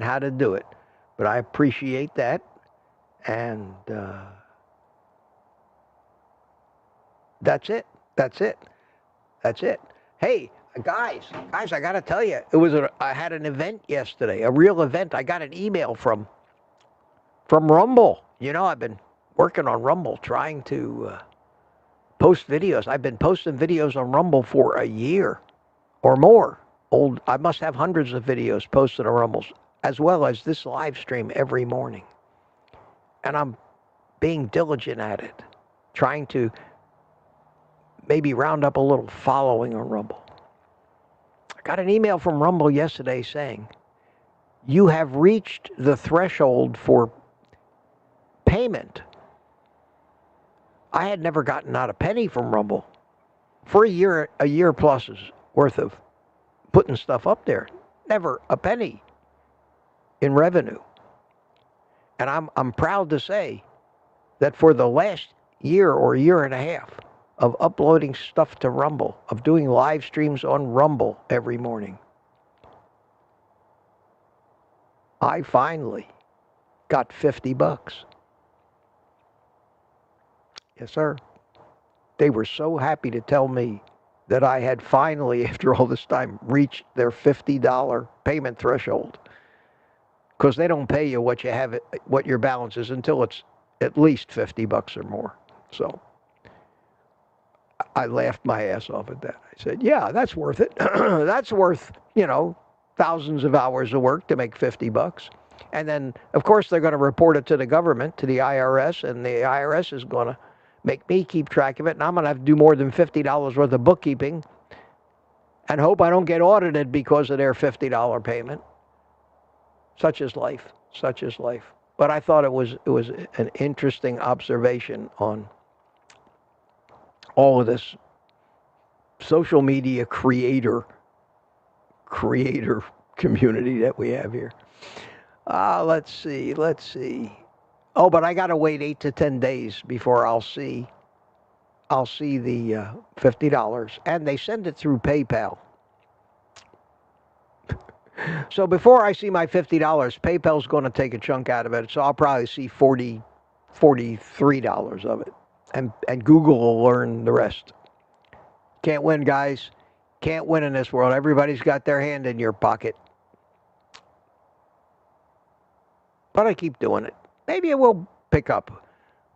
how to do it. But I appreciate that. And that's it. Hey, guys, I got to tell you, I had an event yesterday, a real event. I got an email from Rumble. I've been working on Rumble, trying to post videos. I've been posting videos on Rumble for a year or more. I must have hundreds of videos posted on Rumble. as well as this live stream every morning. And I'm being diligent at it, trying to maybe round up a little following on Rumble. I got an email from Rumble yesterday saying, you have reached the threshold for payment. I had never gotten out a penny from Rumble for a year plus's worth of putting stuff up there. Never a penny in revenue. And I'm proud to say that for the last year or year and a half of uploading stuff to Rumble, of doing live streams on Rumble every morning, I finally got $50. Yes, sir. They were so happy to tell me that I had finally, after all this time, reached their $50 payment threshold. Because they don't pay you what you have, what your balance is, until it's at least $50 or more. So I laughed my ass off at that. I said, yeah, that's worth it. That's worth, thousands of hours of work to make $50. And then, of course, they're going to report it to the government, to the IRS, and the IRS is going to make me keep track of it, and I'm going to have to do more than $50 worth of bookkeeping and hope I don't get audited because of their $50 payment. Such is life. Such is life. But I thought it was an interesting observation on all of this social media creator community that we have here. Let's see. Oh, but I got to wait 8 to 10 days before I'll see the $50, and they send it through PayPal. So before I see my $50, PayPal's going to take a chunk out of it, so I'll probably see $43 of it, and Google will learn the rest. Can't win, guys. Can't win in this world. Everybody's got their hand in your pocket. But I keep doing it. Maybe it will pick up.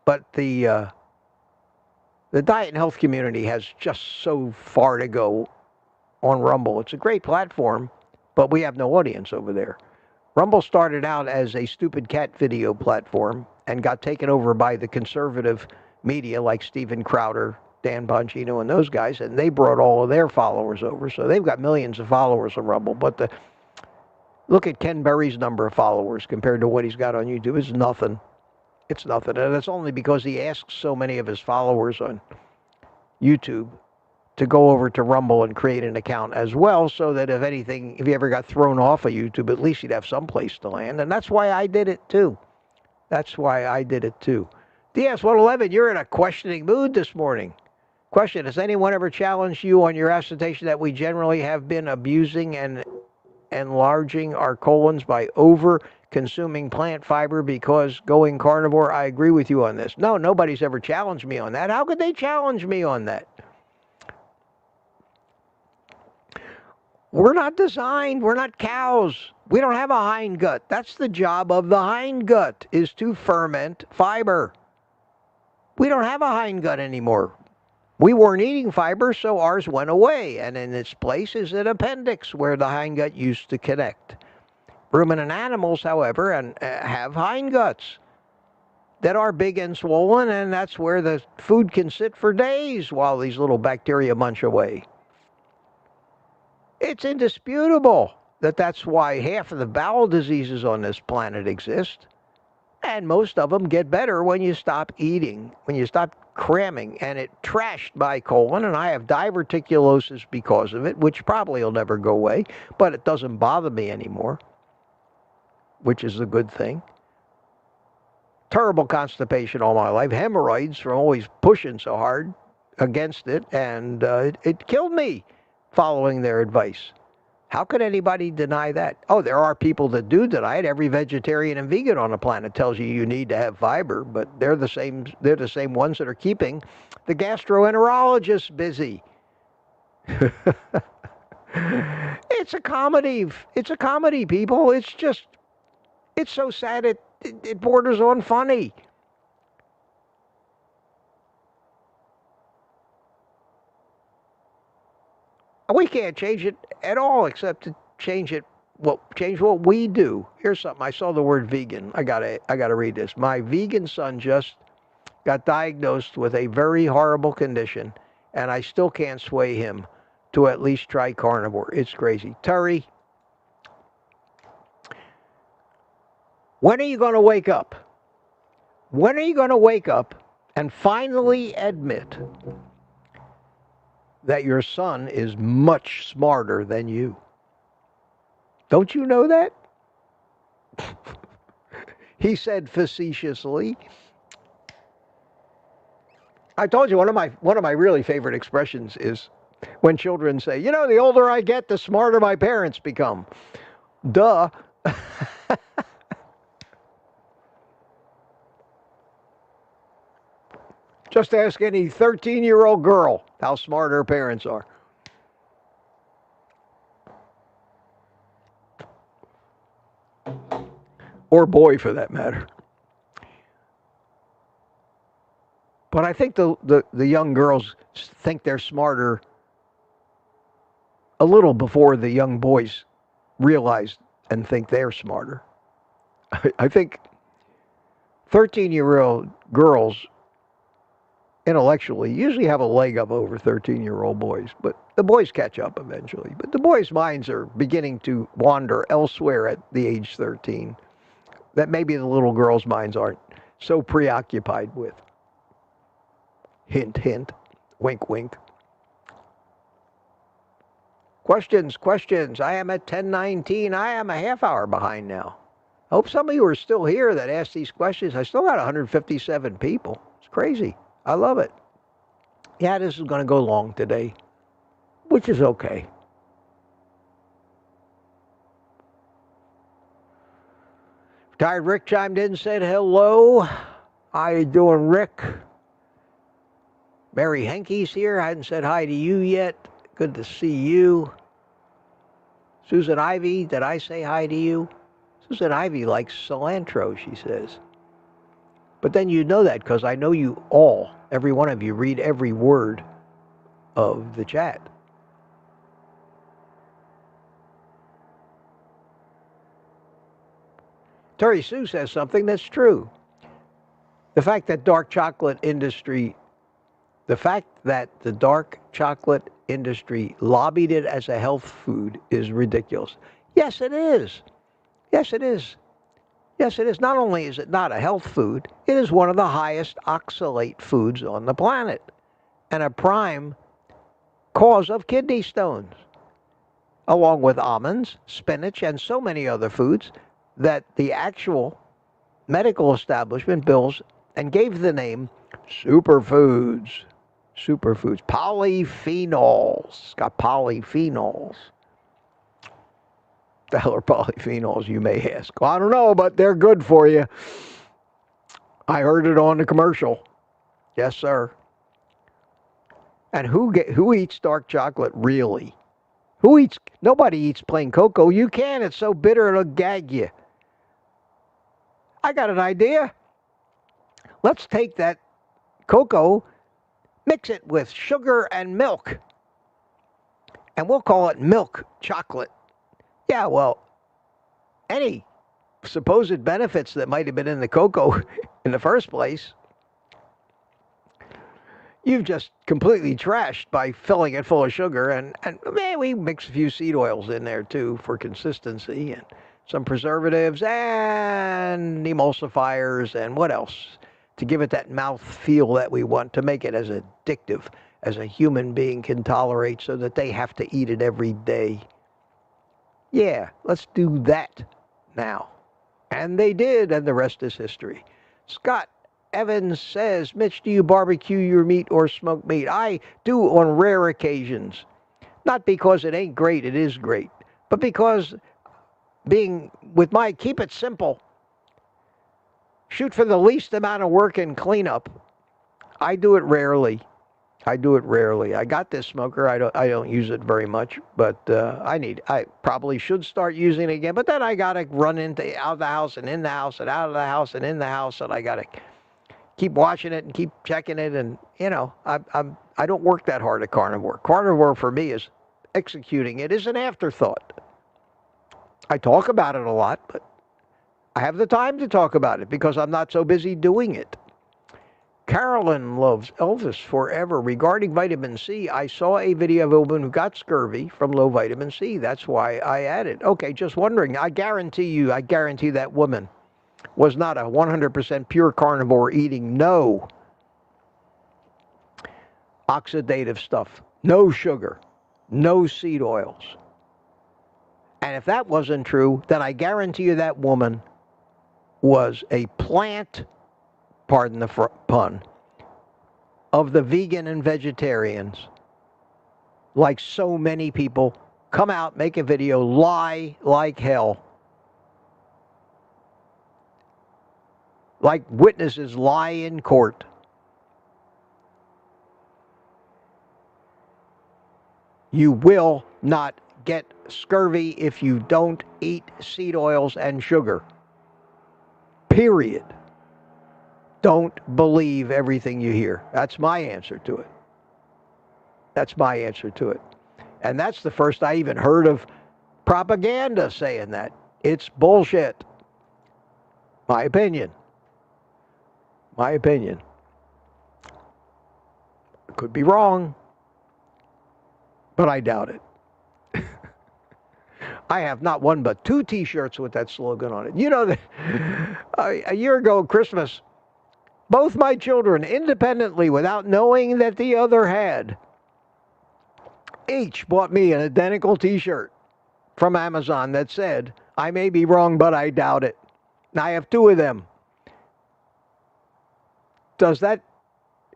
But the diet and health community has just so far to go on Rumble. It's a great platform, but we have no audience over there. Rumble started out as a stupid cat video platform and got taken over by the conservative media like Steven Crowder, Dan Bongino, and those guys, and they brought all of their followers over. So they've got millions of followers on Rumble. But look at Ken Berry's number of followers compared to what he's got on YouTube. It's nothing. It's nothing. And it's only because he asks so many of his followers on YouTube to go over to Rumble and create an account as well, so that if he ever got thrown off of YouTube, at least he'd have some place to land. And that's why I did it too. DS111, you're in a questioning mood this morning. Question, has anyone ever challenged you on your assertion that we generally have been abusing and enlarging our colons by over-consuming plant fiber because going carnivore? I agree with you on this. No, nobody's ever challenged me on that. How could they challenge me on that? We're not cows. We don't have a hindgut. That's the job of the hindgut, is to ferment fiber. We don't have a hindgut anymore. We weren't eating fiber, so ours went away, and in its place is an appendix where the hindgut used to connect. Ruminant animals, however, have hindguts that are big and swollen, and that's where the food can sit for days while these little bacteria munch away. It's indisputable that that's why half of the bowel diseases on this planet exist. And most of them get better when you stop eating, when you stop cramming. And it trashed my colon, and I have diverticulosis because of it, which probably will never go away, but it doesn't bother me anymore, which is a good thing. Terrible constipation all my life, hemorrhoids from always pushing so hard against it, and it killed me following their advice. How could anybody deny that? Oh, there are people that do deny it. Every vegetarian and vegan on the planet tells you need to have fiber, but they're the same ones that are keeping the gastroenterologists busy. It's a comedy. It's a comedy, people. It's so sad it borders on funny. We can't change it at all except to change it what we do. Here's something. I saw the word vegan. I gotta read this. My vegan son just got diagnosed with a very horrible condition, and I still can't sway him to at least try carnivore. It's crazy. Terry, when are you going to wake up? When are you going to wake up and finally admit that your son is much smarter than you? Don't you know that? He said facetiously. I told you one of my really favorite expressions is when children say, you know, the older I get, the smarter my parents become. Duh. Just ask any 13-year-old girl how smart her parents are. Or boy, for that matter. But I think the young girls think they're smarter a little before the young boys realize and think they're smarter. I think 13-year-old girls intellectually usually have a leg up over 13-year-old boys, but the boys catch up eventually. But the boys' minds are beginning to wander elsewhere at the age 13 that maybe the little girls' minds aren't so preoccupied with. Hint, hint. Wink, wink. Questions. I am at 10:19. I am a half hour behind now. I hope some of you are still here that asked these questions. I still got 157 people. It's crazy. I love it. Yeah, this is going to go long today, which is okay. Retired Rick chimed in and said hello. How you doing, Rick? Mary Henke's here. I hadn't said hi to you yet. Good to see you. Susan Ivy, did I say hi to you? Susan Ivy likes cilantro, she says. But then you know that because I know you all, every one of you, read every word of the chat. Terry Sue says something that's true. The fact that the dark chocolate industry lobbied it as a health food is ridiculous. Yes, it is. Yes, it is. Yes, it is. Not only is it not a health food, it is one of the highest oxalate foods on the planet and a prime cause of kidney stones, along with almonds, spinach, and so many other foods that the actual medical establishment bills and gave the name superfoods. Superfoods. Polyphenols. It's got polyphenols. The hell are polyphenols, you may ask? Well, I don't know, but they're good for you. I heard it on the commercial. Yes, sir. And who eats dark chocolate, really? Nobody eats plain cocoa. You can. It's so bitter it'll gag you. I got an idea. Let's take that cocoa, mix it with sugar and milk, and we'll call it milk chocolate. Yeah, well, any supposed benefits that might have been in the cocoa in the first place, you've just completely trashed by filling it full of sugar. And man, we mix a few seed oils in there, too, for consistency, and some preservatives and emulsifiers and what else to give it that mouth feel that we want, to make it as addictive as a human being can tolerate so that they have to eat it every day. Yeah, let's do that now. And they did, and the rest is history. Scott Evans says, Mitch, do you barbecue your meat or smoke meat? I do on rare occasions. Not because it ain't great, it is great, but because keep it simple, shoot for the least amount of work and cleanup, I do it rarely. I got this smoker. I don't use it very much, but I probably should start using it again. But then I gotta run out of the house and in the house and out of the house and in the house, and I gotta keep watching it and keep checking it. And I don't work that hard at carnivore. Carnivore for me is executing it is an afterthought. I talk about it a lot, but I have the time to talk about it because I'm not so busy doing it. Carolyn loves Elvis forever. Regarding vitamin C, I saw a video of a woman who got scurvy from low vitamin C. That's why I added. Okay, just wondering. I guarantee that woman was not a 100% pure carnivore eating no oxidative stuff, no sugar, no seed oils. And if that wasn't true, then I guarantee you that woman was a plant, pardon the pun, of the vegan and vegetarians. Like so many people come out, make a video, lie like hell. Like witnesses lie in court. You will not get scurvy if you don't eat seed oils and sugar. Period. Don't believe everything you hear. That's my answer to it. That's my answer to it. And that's the first I even heard of propaganda saying that. It's bullshit. My opinion. My opinion. Could be wrong, but I doubt it. I have not one but 2 T-shirts with that slogan on it. You know, a year ago, Christmas, both my children, independently, without knowing that the other had, each bought me an identical T-shirt from Amazon that said, I may be wrong, but I doubt it. And I have 2 of them. Does that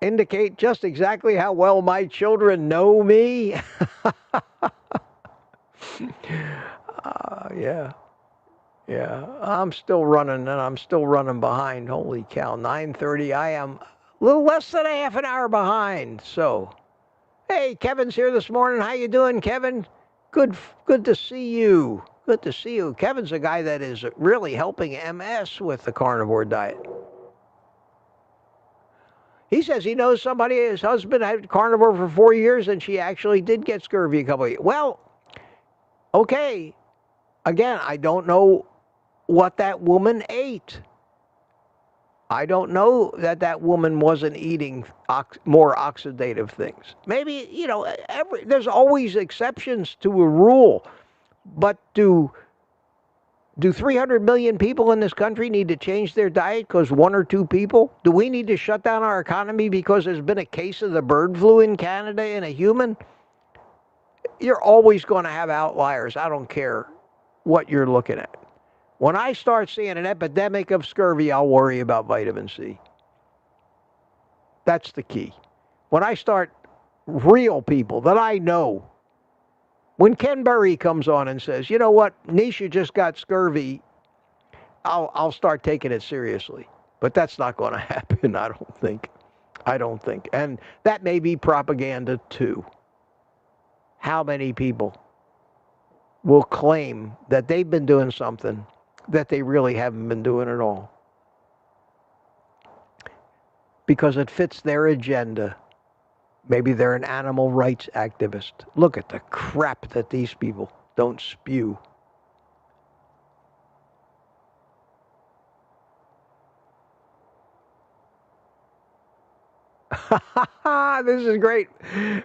indicate just exactly how well my children know me? Yeah. I'm still running, and I'm still running behind. Holy cow, 9:30. I am a little less than a half an hour behind. So, hey, Kevin's here this morning. How you doing, Kevin? Good to see you. Good to see you. Kevin's a guy that is really helping MS with the carnivore diet. He says he knows somebody, his husband had carnivore for 4 years, and she actually did get scurvy a couple of years. Well, okay. Again, I don't know what that woman ate. I don't know that that woman wasn't eating more oxidative things. Maybe, you know, there's always exceptions to a rule. But do 300 million people in this country need to change their diet because 1 or 2 people? Do we need to shut down our economy because there's been a case of the bird flu in Canada in a human? You're always going to have outliers. I don't care what you're looking at. When I start seeing an epidemic of scurvy, I'll worry about vitamin C. That's the key. When I start real people that I know, when Ken Berry comes on and says, you know what, Nisha just got scurvy, I'll start taking it seriously. But that's not going to happen, I don't think. And that may be propaganda too. How many people will claim that they've been doing something that they really haven't been doing at all? Because it fits their agenda. Maybe they're an animal rights activist. Look at the crap that these people don't spew. This is great.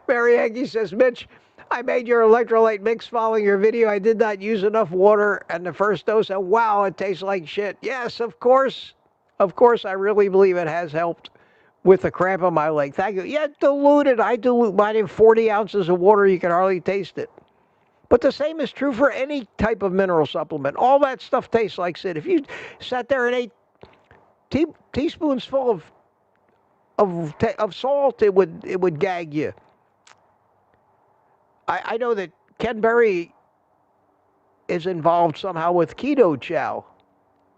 Mary Aggie says, Mitch, I made your electrolyte mix following your video. I did not use enough water and the first dose, and wow, it tastes like shit. Yes, of course. Of course, I really believe it has helped with the cramp on my leg. Thank you. Yeah, diluted. I dilute mine in 40 ounces of water. You can hardly taste it. But the same is true for any type of mineral supplement. All that stuff tastes like shit. If you sat there and ate teaspoons full of salt, it would gag you. I know that Ken Berry is involved somehow with Keto Chow,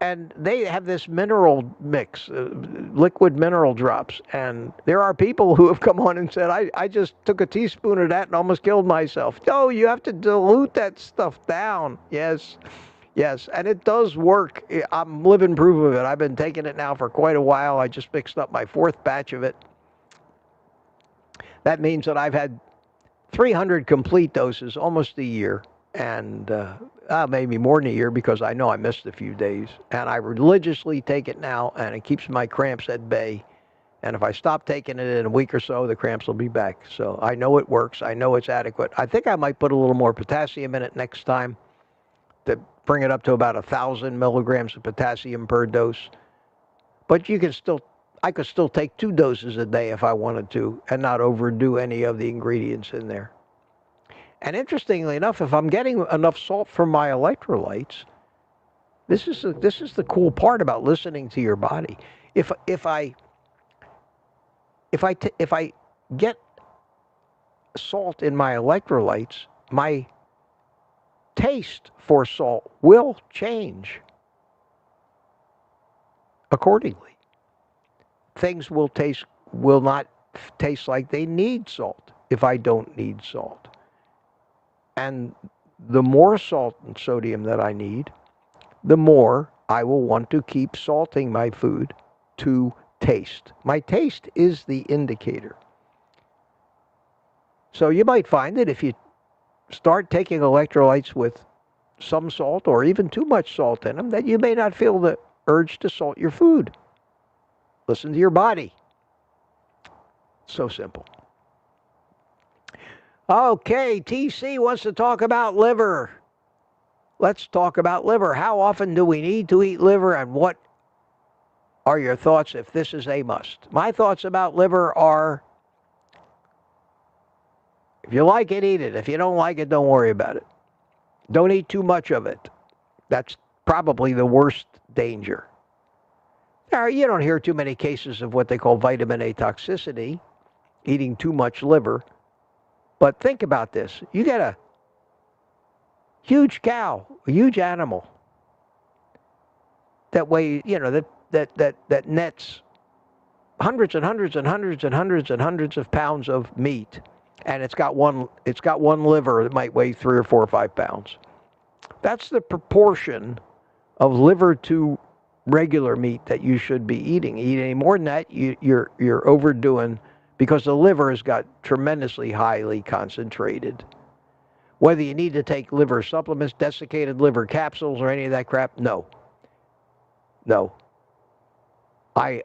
and they have this mineral mix, liquid mineral drops, and there are people who have come on and said, I just took a teaspoon of that and almost killed myself. No, you have to dilute that stuff down. Yes, and it does work. I'm living proof of it. I've been taking it now for quite a while. I just mixed up my 4th batch of it. That means that I've had 300 complete doses, almost a year, and maybe more than a year, because I know I missed a few days. And I religiously take it now, and it keeps my cramps at bay. And if I stop taking it in a week or so, the cramps will be back. So I know it works. I know it's adequate. I think I might put a little more potassium in it next time to bring it up to about 1,000 milligrams of potassium per dose. But I could still take 2 doses a day if I wanted to and not overdo any of the ingredients in there. And interestingly enough, if I'm getting enough salt from my electrolytes, this is the cool part about listening to your body. If I get salt in my electrolytes, my taste for salt will change accordingly. Things will not taste like they need salt if I don't need salt. And the more salt and sodium that I need, the more I will want to keep salting my food to taste. My taste is the indicator. So you might find that if you start taking electrolytes with some salt or even too much salt in them, that you may not feel the urge to salt your food. Listen to your body. So simple. Okay, TC wants to talk about liver. Let's talk about liver. How often do we need to eat liver, and what are your thoughts if this is a must? My thoughts about liver are, if you like it, eat it. If you don't like it, don't worry about it. Don't eat too much of it. That's probably the worst danger. Now, you don't hear too many cases of what they call vitamin A toxicity, eating too much liver. But think about this. You get a huge cow, a huge animal that weighs, that nets hundreds and hundreds and hundreds and hundreds and hundreds of pounds of meat, and it's got one liver that might weigh 3 or 4 or 5 pounds. That's the proportion of liver to regular meat that you should be eating. Eat any more than that, you're overdoing, because the liver has got tremendously highly concentrated. Whether you need to take liver supplements, desiccated liver capsules, or any of that crap, no. I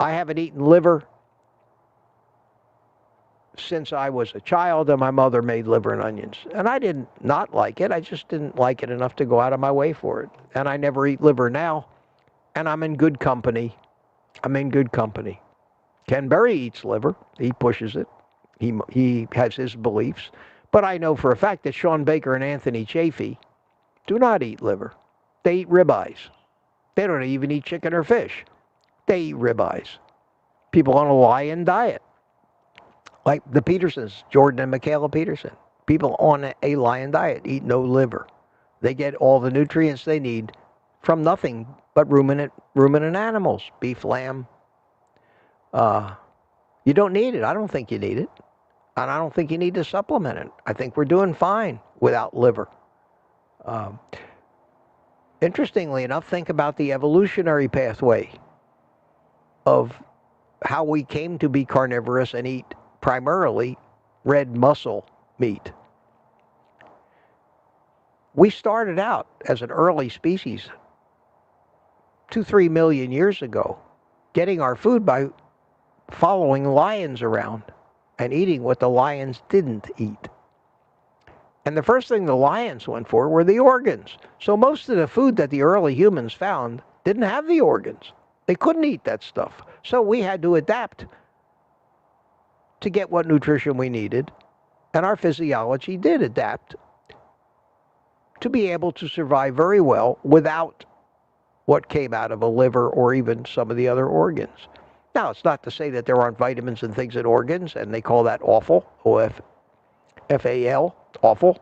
haven't eaten liver since I was a child, and my mother made liver and onions. And I didn't not like it. I just didn't like it enough to go out of my way for it. And I never eat liver now, and I'm in good company. Ken Berry eats liver. He pushes it. He has his beliefs. But I know for a fact that Sean Baker and Anthony Chafee do not eat liver. They eat ribeyes. They don't even eat chicken or fish. They eat ribeyes. People on a lion diet, like the Petersons, Jordan and Michaela Peterson. People on a lion diet eat no liver. They get all the nutrients they need from nothing but ruminant animals, beef, lamb. You don't need it. I don't think you need it. And I don't think you need to supplement it. I think we're doing fine without liver. Interestingly enough, think about the evolutionary pathway of how we came to be carnivorous and eat primarily red muscle meat. We started out as an early species 2-3 million years ago, getting our food by following lions around and eating what the lions didn't eat. And the first thing the lions went for were the organs. So most of the food that the early humans found didn't have the organs. They couldn't eat that stuff. So we had to adapt to get what nutrition we needed. And our physiology did adapt to be able to survive very well without what came out of a liver or even some of the other organs. Now, it's not to say that there aren't vitamins and things in organs, and they call that offal, O-F-A-L, offal.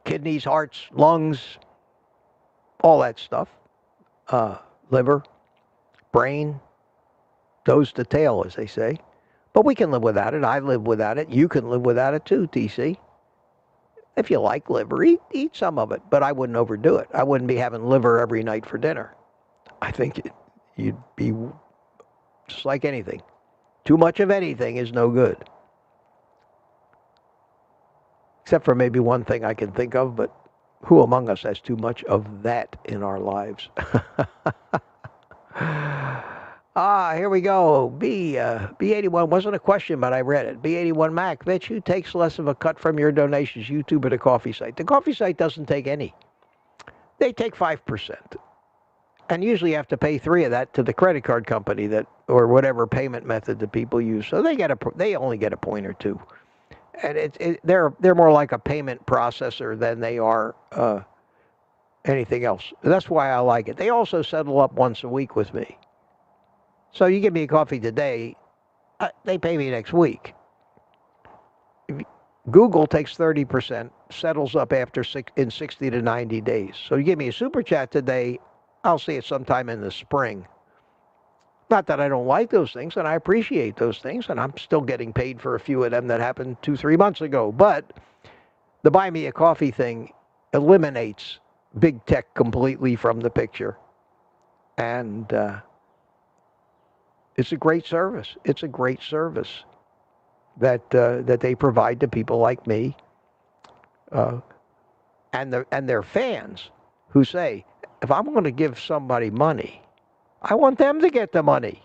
Kidneys, hearts, lungs, all that stuff. Liver, brain, nose to tail, as they say. But we can live without it. I live without it. You can live without it too, TC. If you like liver, eat some of it, but I wouldn't overdo it. I wouldn't be having liver every night for dinner. I think you'd be just like anything. Too much of anything is no good. except for maybe one thing I can think of, but who among us has too much of that in our lives? Here we go. B81 wasn't a question, but I read it. B81 Mac, Mitch, who takes less of a cut from your donations, YouTube or the coffee site? The coffee site doesn't take any. They take 5%. And usually you have to pay 3 of that to the credit card company or whatever payment method that people use. So they only get a point or two. And they're more like a payment processor than they are anything else. That's why I like it. They also settle up once a week with me. So you give me a coffee today, they pay me next week. Google takes 30%, settles up in 60 to 90 days. So you give me a super chat today, I'll see it sometime in the spring. Not that I don't like those things, and I appreciate those things, and I'm still getting paid for a few of them that happened 2-3 months ago. But the buy me a coffee thing eliminates big tech completely from the picture. And it's a great service. It's a great service that they provide to people like me and their fans who say, if I'm going to give somebody money, I want them to get the money.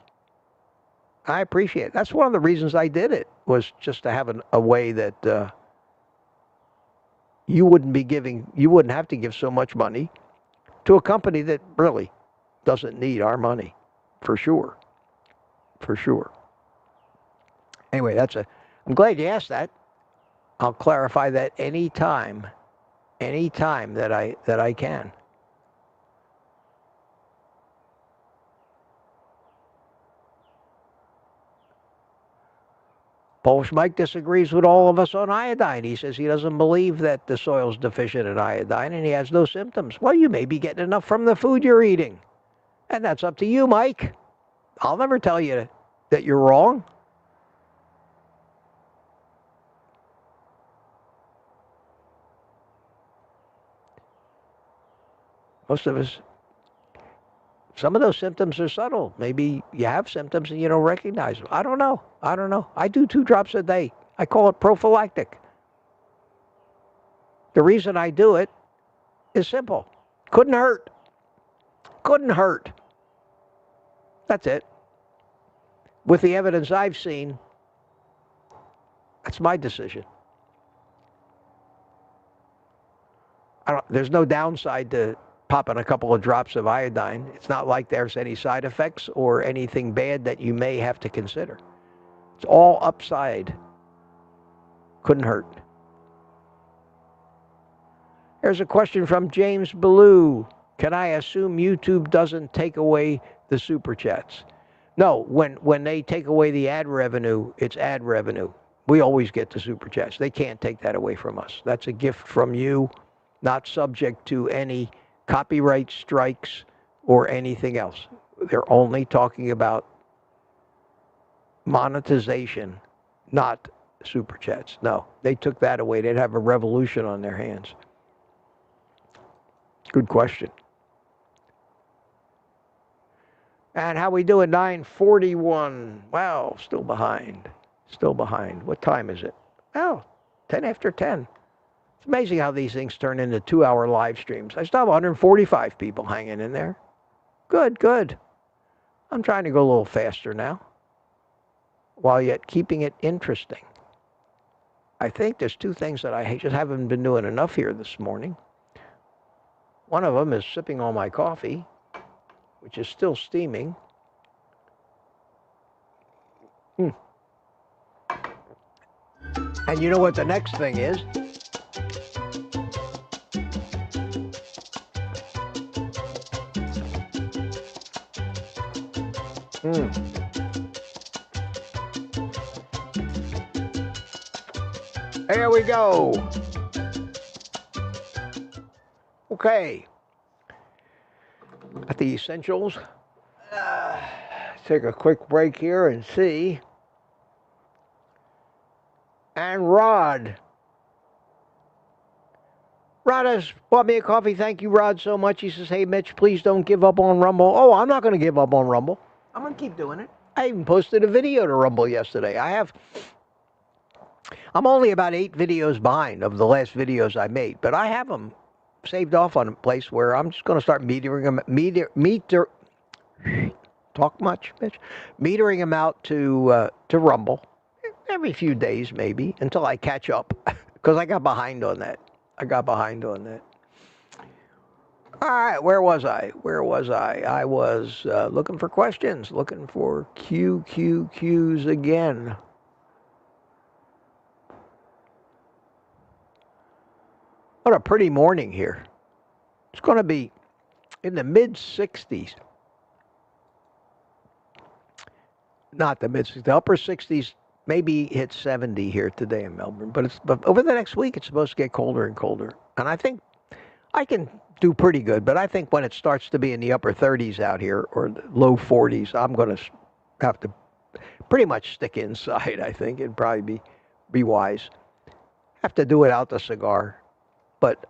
I appreciate it. That's one of the reasons I did it, was just to have a way that you wouldn't have to give so much money to a company that really doesn't need our money, for sure. For sure. Anyway, I'm glad you asked that. I'll clarify that anytime that I can. Polish Mike disagrees with all of us on iodine. He says he doesn't believe that the soil's deficient in iodine and he has no symptoms. Well, you may be getting enough from the food you're eating. And that's up to you, Mike. I'll never tell you that you're wrong. Most of us, some of those symptoms are subtle. Maybe you have symptoms and you don't recognize them. I don't know. I do 2 drops a day. I call it prophylactic. The reason I do it is simple. Couldn't hurt. Couldn't hurt. That's it. With the evidence I've seen, that's my decision. There's no downside to popping a couple of drops of iodine. It's not like there's any side effects or anything bad that you may have to consider. It's all upside. Couldn't hurt. Here's a question from James Ballou. Can I assume YouTube doesn't take away the super chats? No, when they take away the ad revenue, it's ad revenue. We always get the super chats. They can't take that away from us. That's a gift from you, not subject to any copyright strikes or anything else. They're only talking about monetization, not super chats. No, they took that away. They'd have a revolution on their hands. Good question. And how we doing? 9:41. Wow, still behind. Still behind. What time is it? Oh, 10 after 10. It's amazing how these things turn into 2-hour live streams. I still have 145 people hanging in there. Good, good. I'm trying to go a little faster now, while yet keeping it interesting. I think there's 2 things that I just haven't been doing enough here this morning. One of them is sipping on my coffee, which is still steaming. And you know what the next thing is? There we go. Okay. Got the essentials. Take a quick break here and see. And Rod has bought me a coffee. Thank you, Rod, so much. He says, hey, Mitch, please don't give up on Rumble. Oh, I'm not going to give up on Rumble. I'm going to keep doing it. I even posted a video to Rumble yesterday. I have I'm only about 8 videos behind of the last videos I made, but I have them saved off on a place where I'm just going to start metering them, talk much, Mitch? Metering them out to Rumble every few days maybe until I catch up because I got behind on that. All right, where was I? I was looking for questions, looking for QQQs again. What a pretty morning here. It's going to be in the mid-60s. Not the mid-60s, the upper 60s, maybe hit 70 here today in Melbourne. But over the next week, it's supposed to get colder and colder. And I think I can do pretty good, but I think when it starts to be in the upper 30s out here or the low 40s, I'm going to have to pretty much stick inside, I think. It'd probably be wise. Have to do it out the cigar. But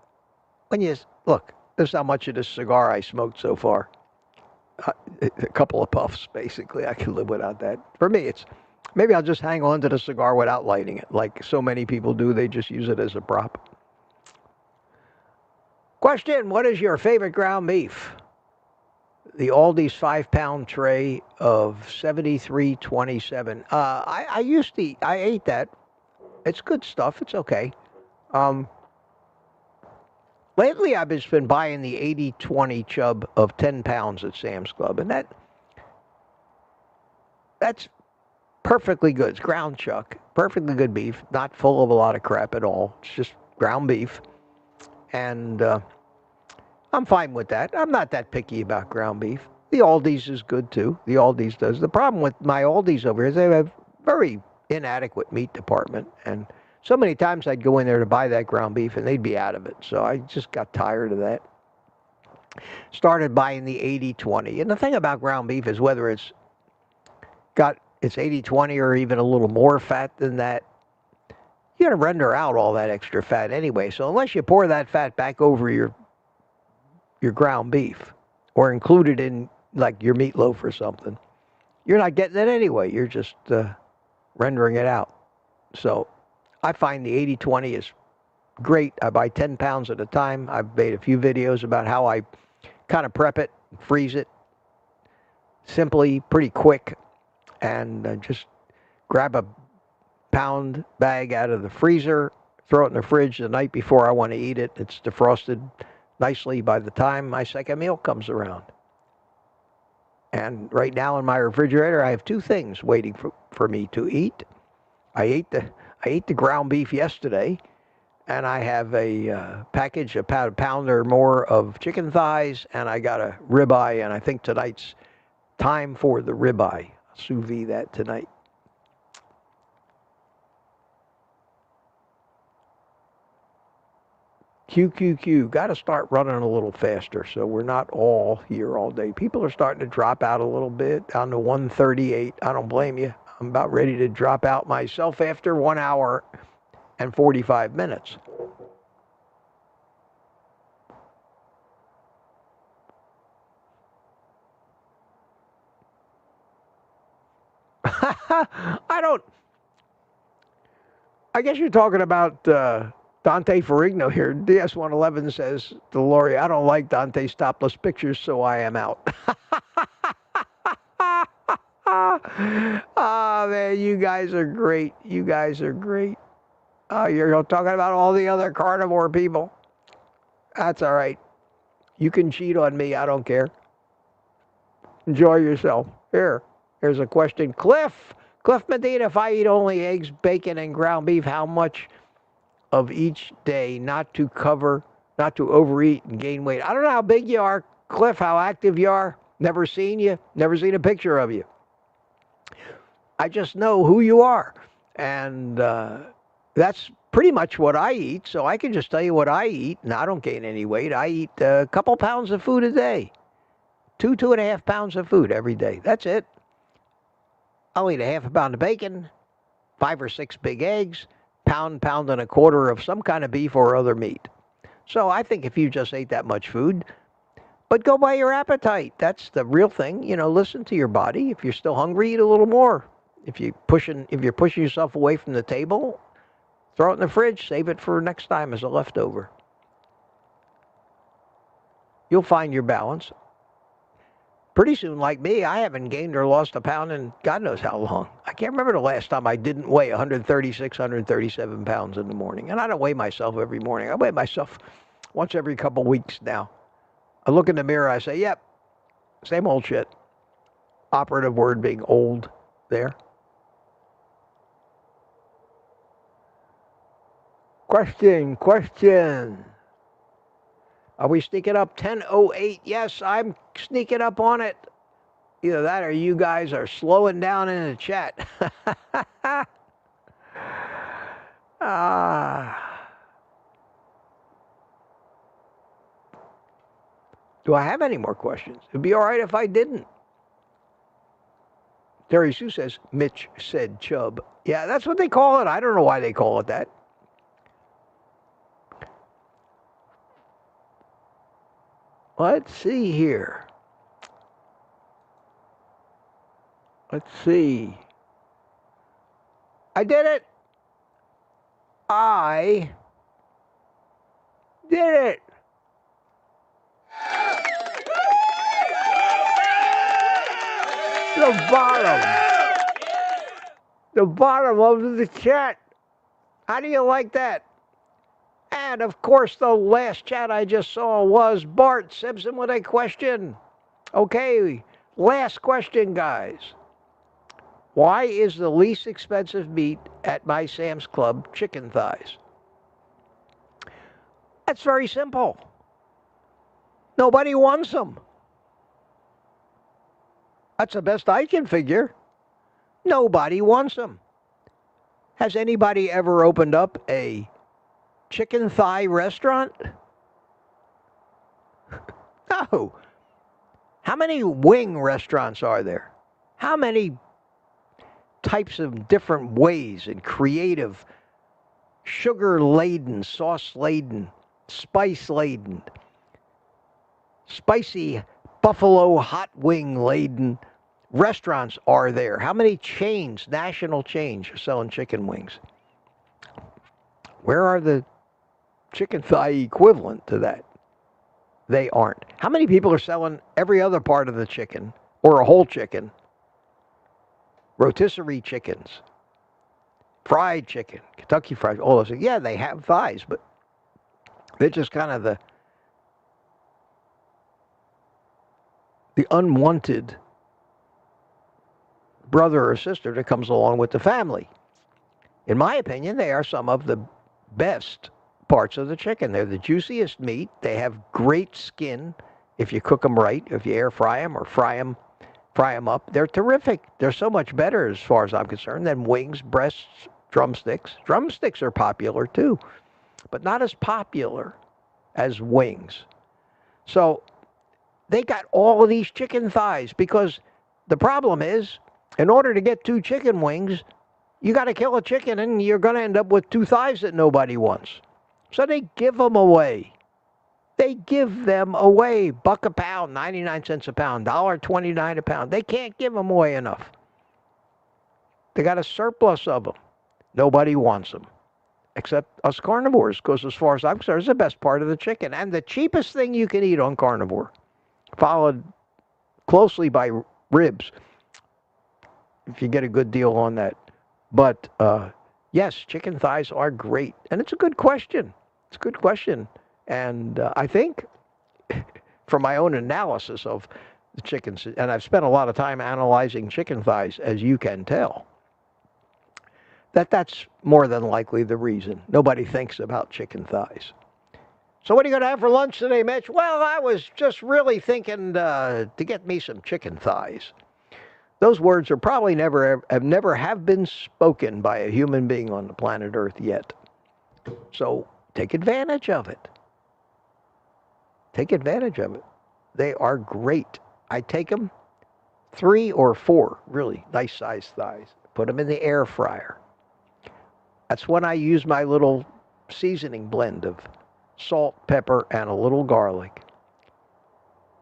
when you look, this is how much of this cigar I smoked so far. A couple of puffs, basically. I can live without that. For me, it's maybe I'll just hang on to the cigar without lighting it, like so many people do. They just use it as a prop. Question, what is your favorite ground beef? The Aldi's 5-pound tray of 73.27. I ate that. It's good stuff. It's okay. Lately, I've just been buying the 80-20 chub of 10 pounds at Sam's Club, and that's perfectly good. It's ground chuck, perfectly good beef, not full of a lot of crap at all. It's just ground beef, and I'm fine with that. I'm not that picky about ground beef. The Aldi's is good too. The Aldi's does. The problem with my Aldi's over here is they have a very inadequate meat department, and so many times I'd go in there to buy that ground beef and they'd be out of it. So I just got tired of that. Started buying the 80-20. And the thing about ground beef is whether it's 80-20 or even a little more fat than that, you're going to render out all that extra fat anyway. So unless you pour that fat back over your ground beef or include it in like your meatloaf or something, you're not getting it anyway. You're just rendering it out. So I find the 80-20 is great. I buy 10 pounds at a time. I've made a few videos about how I kind of prep it, freeze it simply, pretty quick, and just grab a pound bag out of the freezer, throw it in the fridge the night before I want to eat it. It's defrosted nicely by the time my second meal comes around. And right now in my refrigerator, I have 2 things waiting for me to eat. I ate the ground beef yesterday, and I have a package, a pound or more of chicken thighs, and I got a ribeye, and I think tonight's time for the ribeye. Sous vide that tonight. QQQ, got to start running a little faster so we're not all here all day. People are starting to drop out a little bit, down to 138. I don't blame you. I'm about ready to drop out myself after 1 hour and 45 minutes. I guess you're talking about Dante Ferrigno here. DS111 says to Lori, I don't like Dante's topless pictures, so I am out. Oh, man, you guys are great. You're talking about all the other carnivore people. That's all right. You can cheat on me. I don't care. Enjoy yourself. Here's a question. Cliff Medina, if I eat only eggs, bacon, and ground beef, how much of each day not to overeat and gain weight? I don't know how big you are, Cliff, how active you are. Never seen you. Never seen a picture of you. I just know who you are. And that's pretty much what I eat. So I can just tell you what I eat, and I don't gain any weight. I eat a couple pounds of food a day. 2.5 pounds of food every day. That's it. I'll eat a half a pound of bacon, 5 or 6 big eggs, pound and a quarter of some kind of beef or other meat. So I think if you just ate that much food, but go by your appetite. That's the real thing. Listen to your body. If you're still hungry, eat a little more. If you're pushing yourself away from the table, Throw it in the fridge, save it for next time as a leftover. You'll find your balance. Pretty soon, like me, I haven't gained or lost a pound in God knows how long. I can't remember the last time I didn't weigh 136, 137 pounds in the morning. And I don't weigh myself every morning. I weigh myself once every couple weeks now. I look in the mirror, I say, yep, same old shit. Operative word being old there. Question. Are we sneaking up 10:08? Yes, I'm sneaking up on it. Either that or you guys are slowing down in the chat. Do I have any more questions? It'd be all right if I didn't. Terry Sue says, Mitch said chub. Yeah, that's what they call it. I don't know why they call it that. Let's see here. Let's see. I did it. I did it. The bottom of the chat. How do you like that? And of course, the last chat I just saw was Bart Simpson with a question. Okay, last question, guys. Why is the least expensive meat at my Sam's Club chicken thighs? That's very simple. Nobody wants them. That's the best I can figure. Nobody wants them. Has anybody ever opened up a chicken thigh restaurant? No. How many wing restaurants are there? How many types of different ways and creative, sugar-laden, sauce-laden, spice-laden, spicy buffalo hot wing-laden restaurants are there? How many chains, national chains, are selling chicken wings? Where are the chicken thigh equivalent to that? They aren't. How many people are selling every other part of the chicken or a whole chicken? Rotisserie chickens, fried chicken, Kentucky Fried, all those things. Yeah, they have thighs, but they're just kind of the unwanted brother or sister that comes along with the family. In my opinion, they are some of the best parts of the chicken. They're the juiciest meat. They have great skin if you cook them right, if you air fry them or fry them up. They're terrific. They're so much better, as far as I'm concerned, than wings, breasts, drumsticks. Drumsticks are popular too, but not as popular as wings. So they got all of these chicken thighs, because the problem is, in order to get 2 chicken wings, you got to kill a chicken, and you're going to end up with 2 thighs that nobody wants. So they give them away. They give them away. $1 a pound, 99 cents a pound, $1.29 a pound. They can't give them away enough. They got a surplus of them. Nobody wants them, except us carnivores, because as far as I'm concerned, it's the best part of the chicken. And the cheapest thing you can eat on carnivore, followed closely by ribs, if you get a good deal on that. But yes, chicken thighs are great. And it's a good question. It's a good question. And I think, from my own analysis of the chickens, and I've spent a lot of time analyzing chicken thighs, as you can tell, that's more than likely the reason. Nobody thinks about chicken thighs. So what are you going to have for lunch today, Mitch? Well, I was just really thinking to get me some chicken thighs. Those words are probably never have been spoken by a human being on the planet Earth yet. So take advantage of it. Take advantage of it. They are great. I take them 3 or 4 really nice sized thighs. Put them in the air fryer. That's when I use my little seasoning blend of salt, pepper, and a little garlic.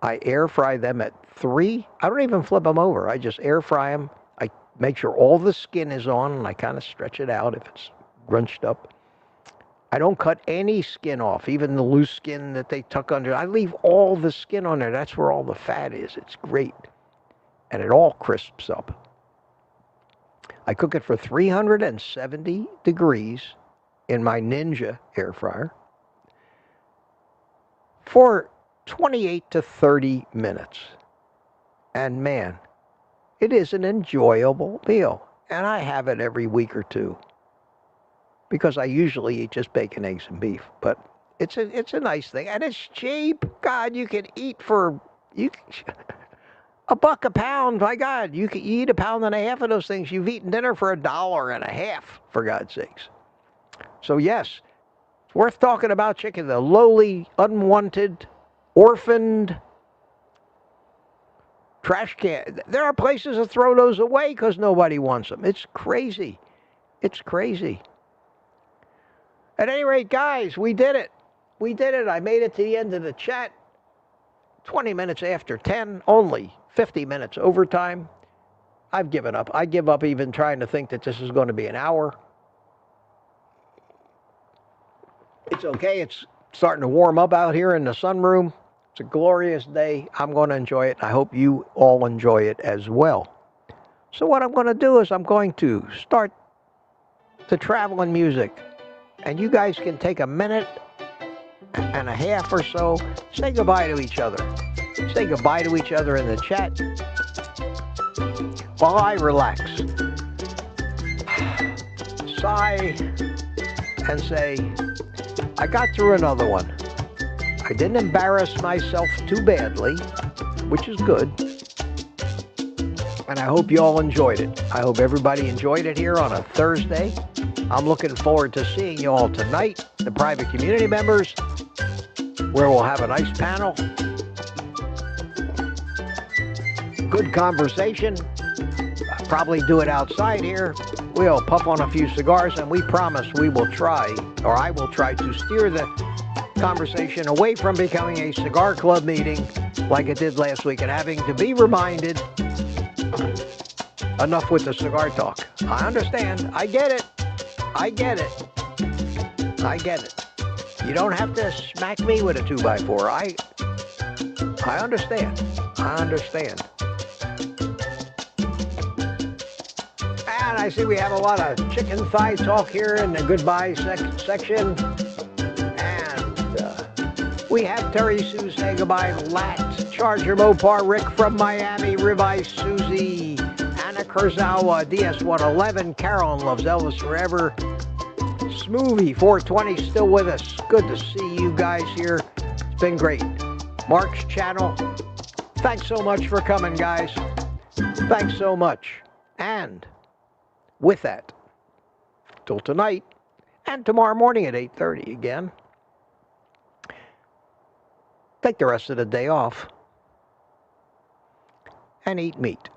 I air fry them at 3. I don't even flip them over. I just air fry them. I make sure all the skin is on, and I kind of stretch it out if it's grunched up. I don't cut any skin off, even the loose skin that they tuck under. I leave all the skin on there. That's where all the fat is. It's great. And it all crisps up. I cook it for 370 degrees in my Ninja air fryer for 28 to 30 minutes. And man, it is an enjoyable meal. And I have it every week or two, because I usually eat just bacon, eggs, and beef. But it's a nice thing, and it's cheap. God, you can eat for $1 a pound. My God, you can eat 1.5 pounds of those things. You've eaten dinner for $1.50, for God's sakes. So yes, it's worth talking about chicken. The lowly, unwanted, orphaned, trash can. There are places to throw those away because nobody wants them. It's crazy. It's crazy. At any rate, guys, we did it. We did it. I made it to the end of the chat. 20 minutes after 10, only 50 minutes overtime. I've given up. I give up even trying to think that this is going to be an hour. It's okay. It's starting to warm up out here in the sunroom. It's a glorious day. I'm going to enjoy it. I hope you all enjoy it as well. So what I'm going to do is I'm going to start the traveling music. And you guys can take a minute and a half or so. Say goodbye to each other. Say goodbye to each other in the chat while I relax. Sigh and say, I got through another one. I didn't embarrass myself too badly, which is good. And I hope you all enjoyed it. I hope everybody enjoyed it here on a Thursday. I'm looking forward to seeing you all tonight, the private community members, where we'll have a nice panel. Good conversation. I'll probably do it outside here. We'll puff on a few cigars, and we promise we will try, or I will try to steer the conversation away from becoming a cigar club meeting like it did last week and having to be reminded, enough with the cigar talk. I understand. I get it. I get it. I get it. You don't have to smack me with a 2x4. I understand. I understand. And I see we have a lot of chicken thigh talk here in the goodbye section. And we have Terry Sue say goodbye, Lat, Charger Mopar, Rick from Miami, Ribeye Susie, Anna Kurzawa, DS111, Carolyn loves Elvis forever. Smoothie 420 still with us. Good to see you guys here. It's been great. Mark's channel. Thanks so much for coming, guys. Thanks so much. And with that, till tonight and tomorrow morning at 8:30 again, take the rest of the day off and eat meat.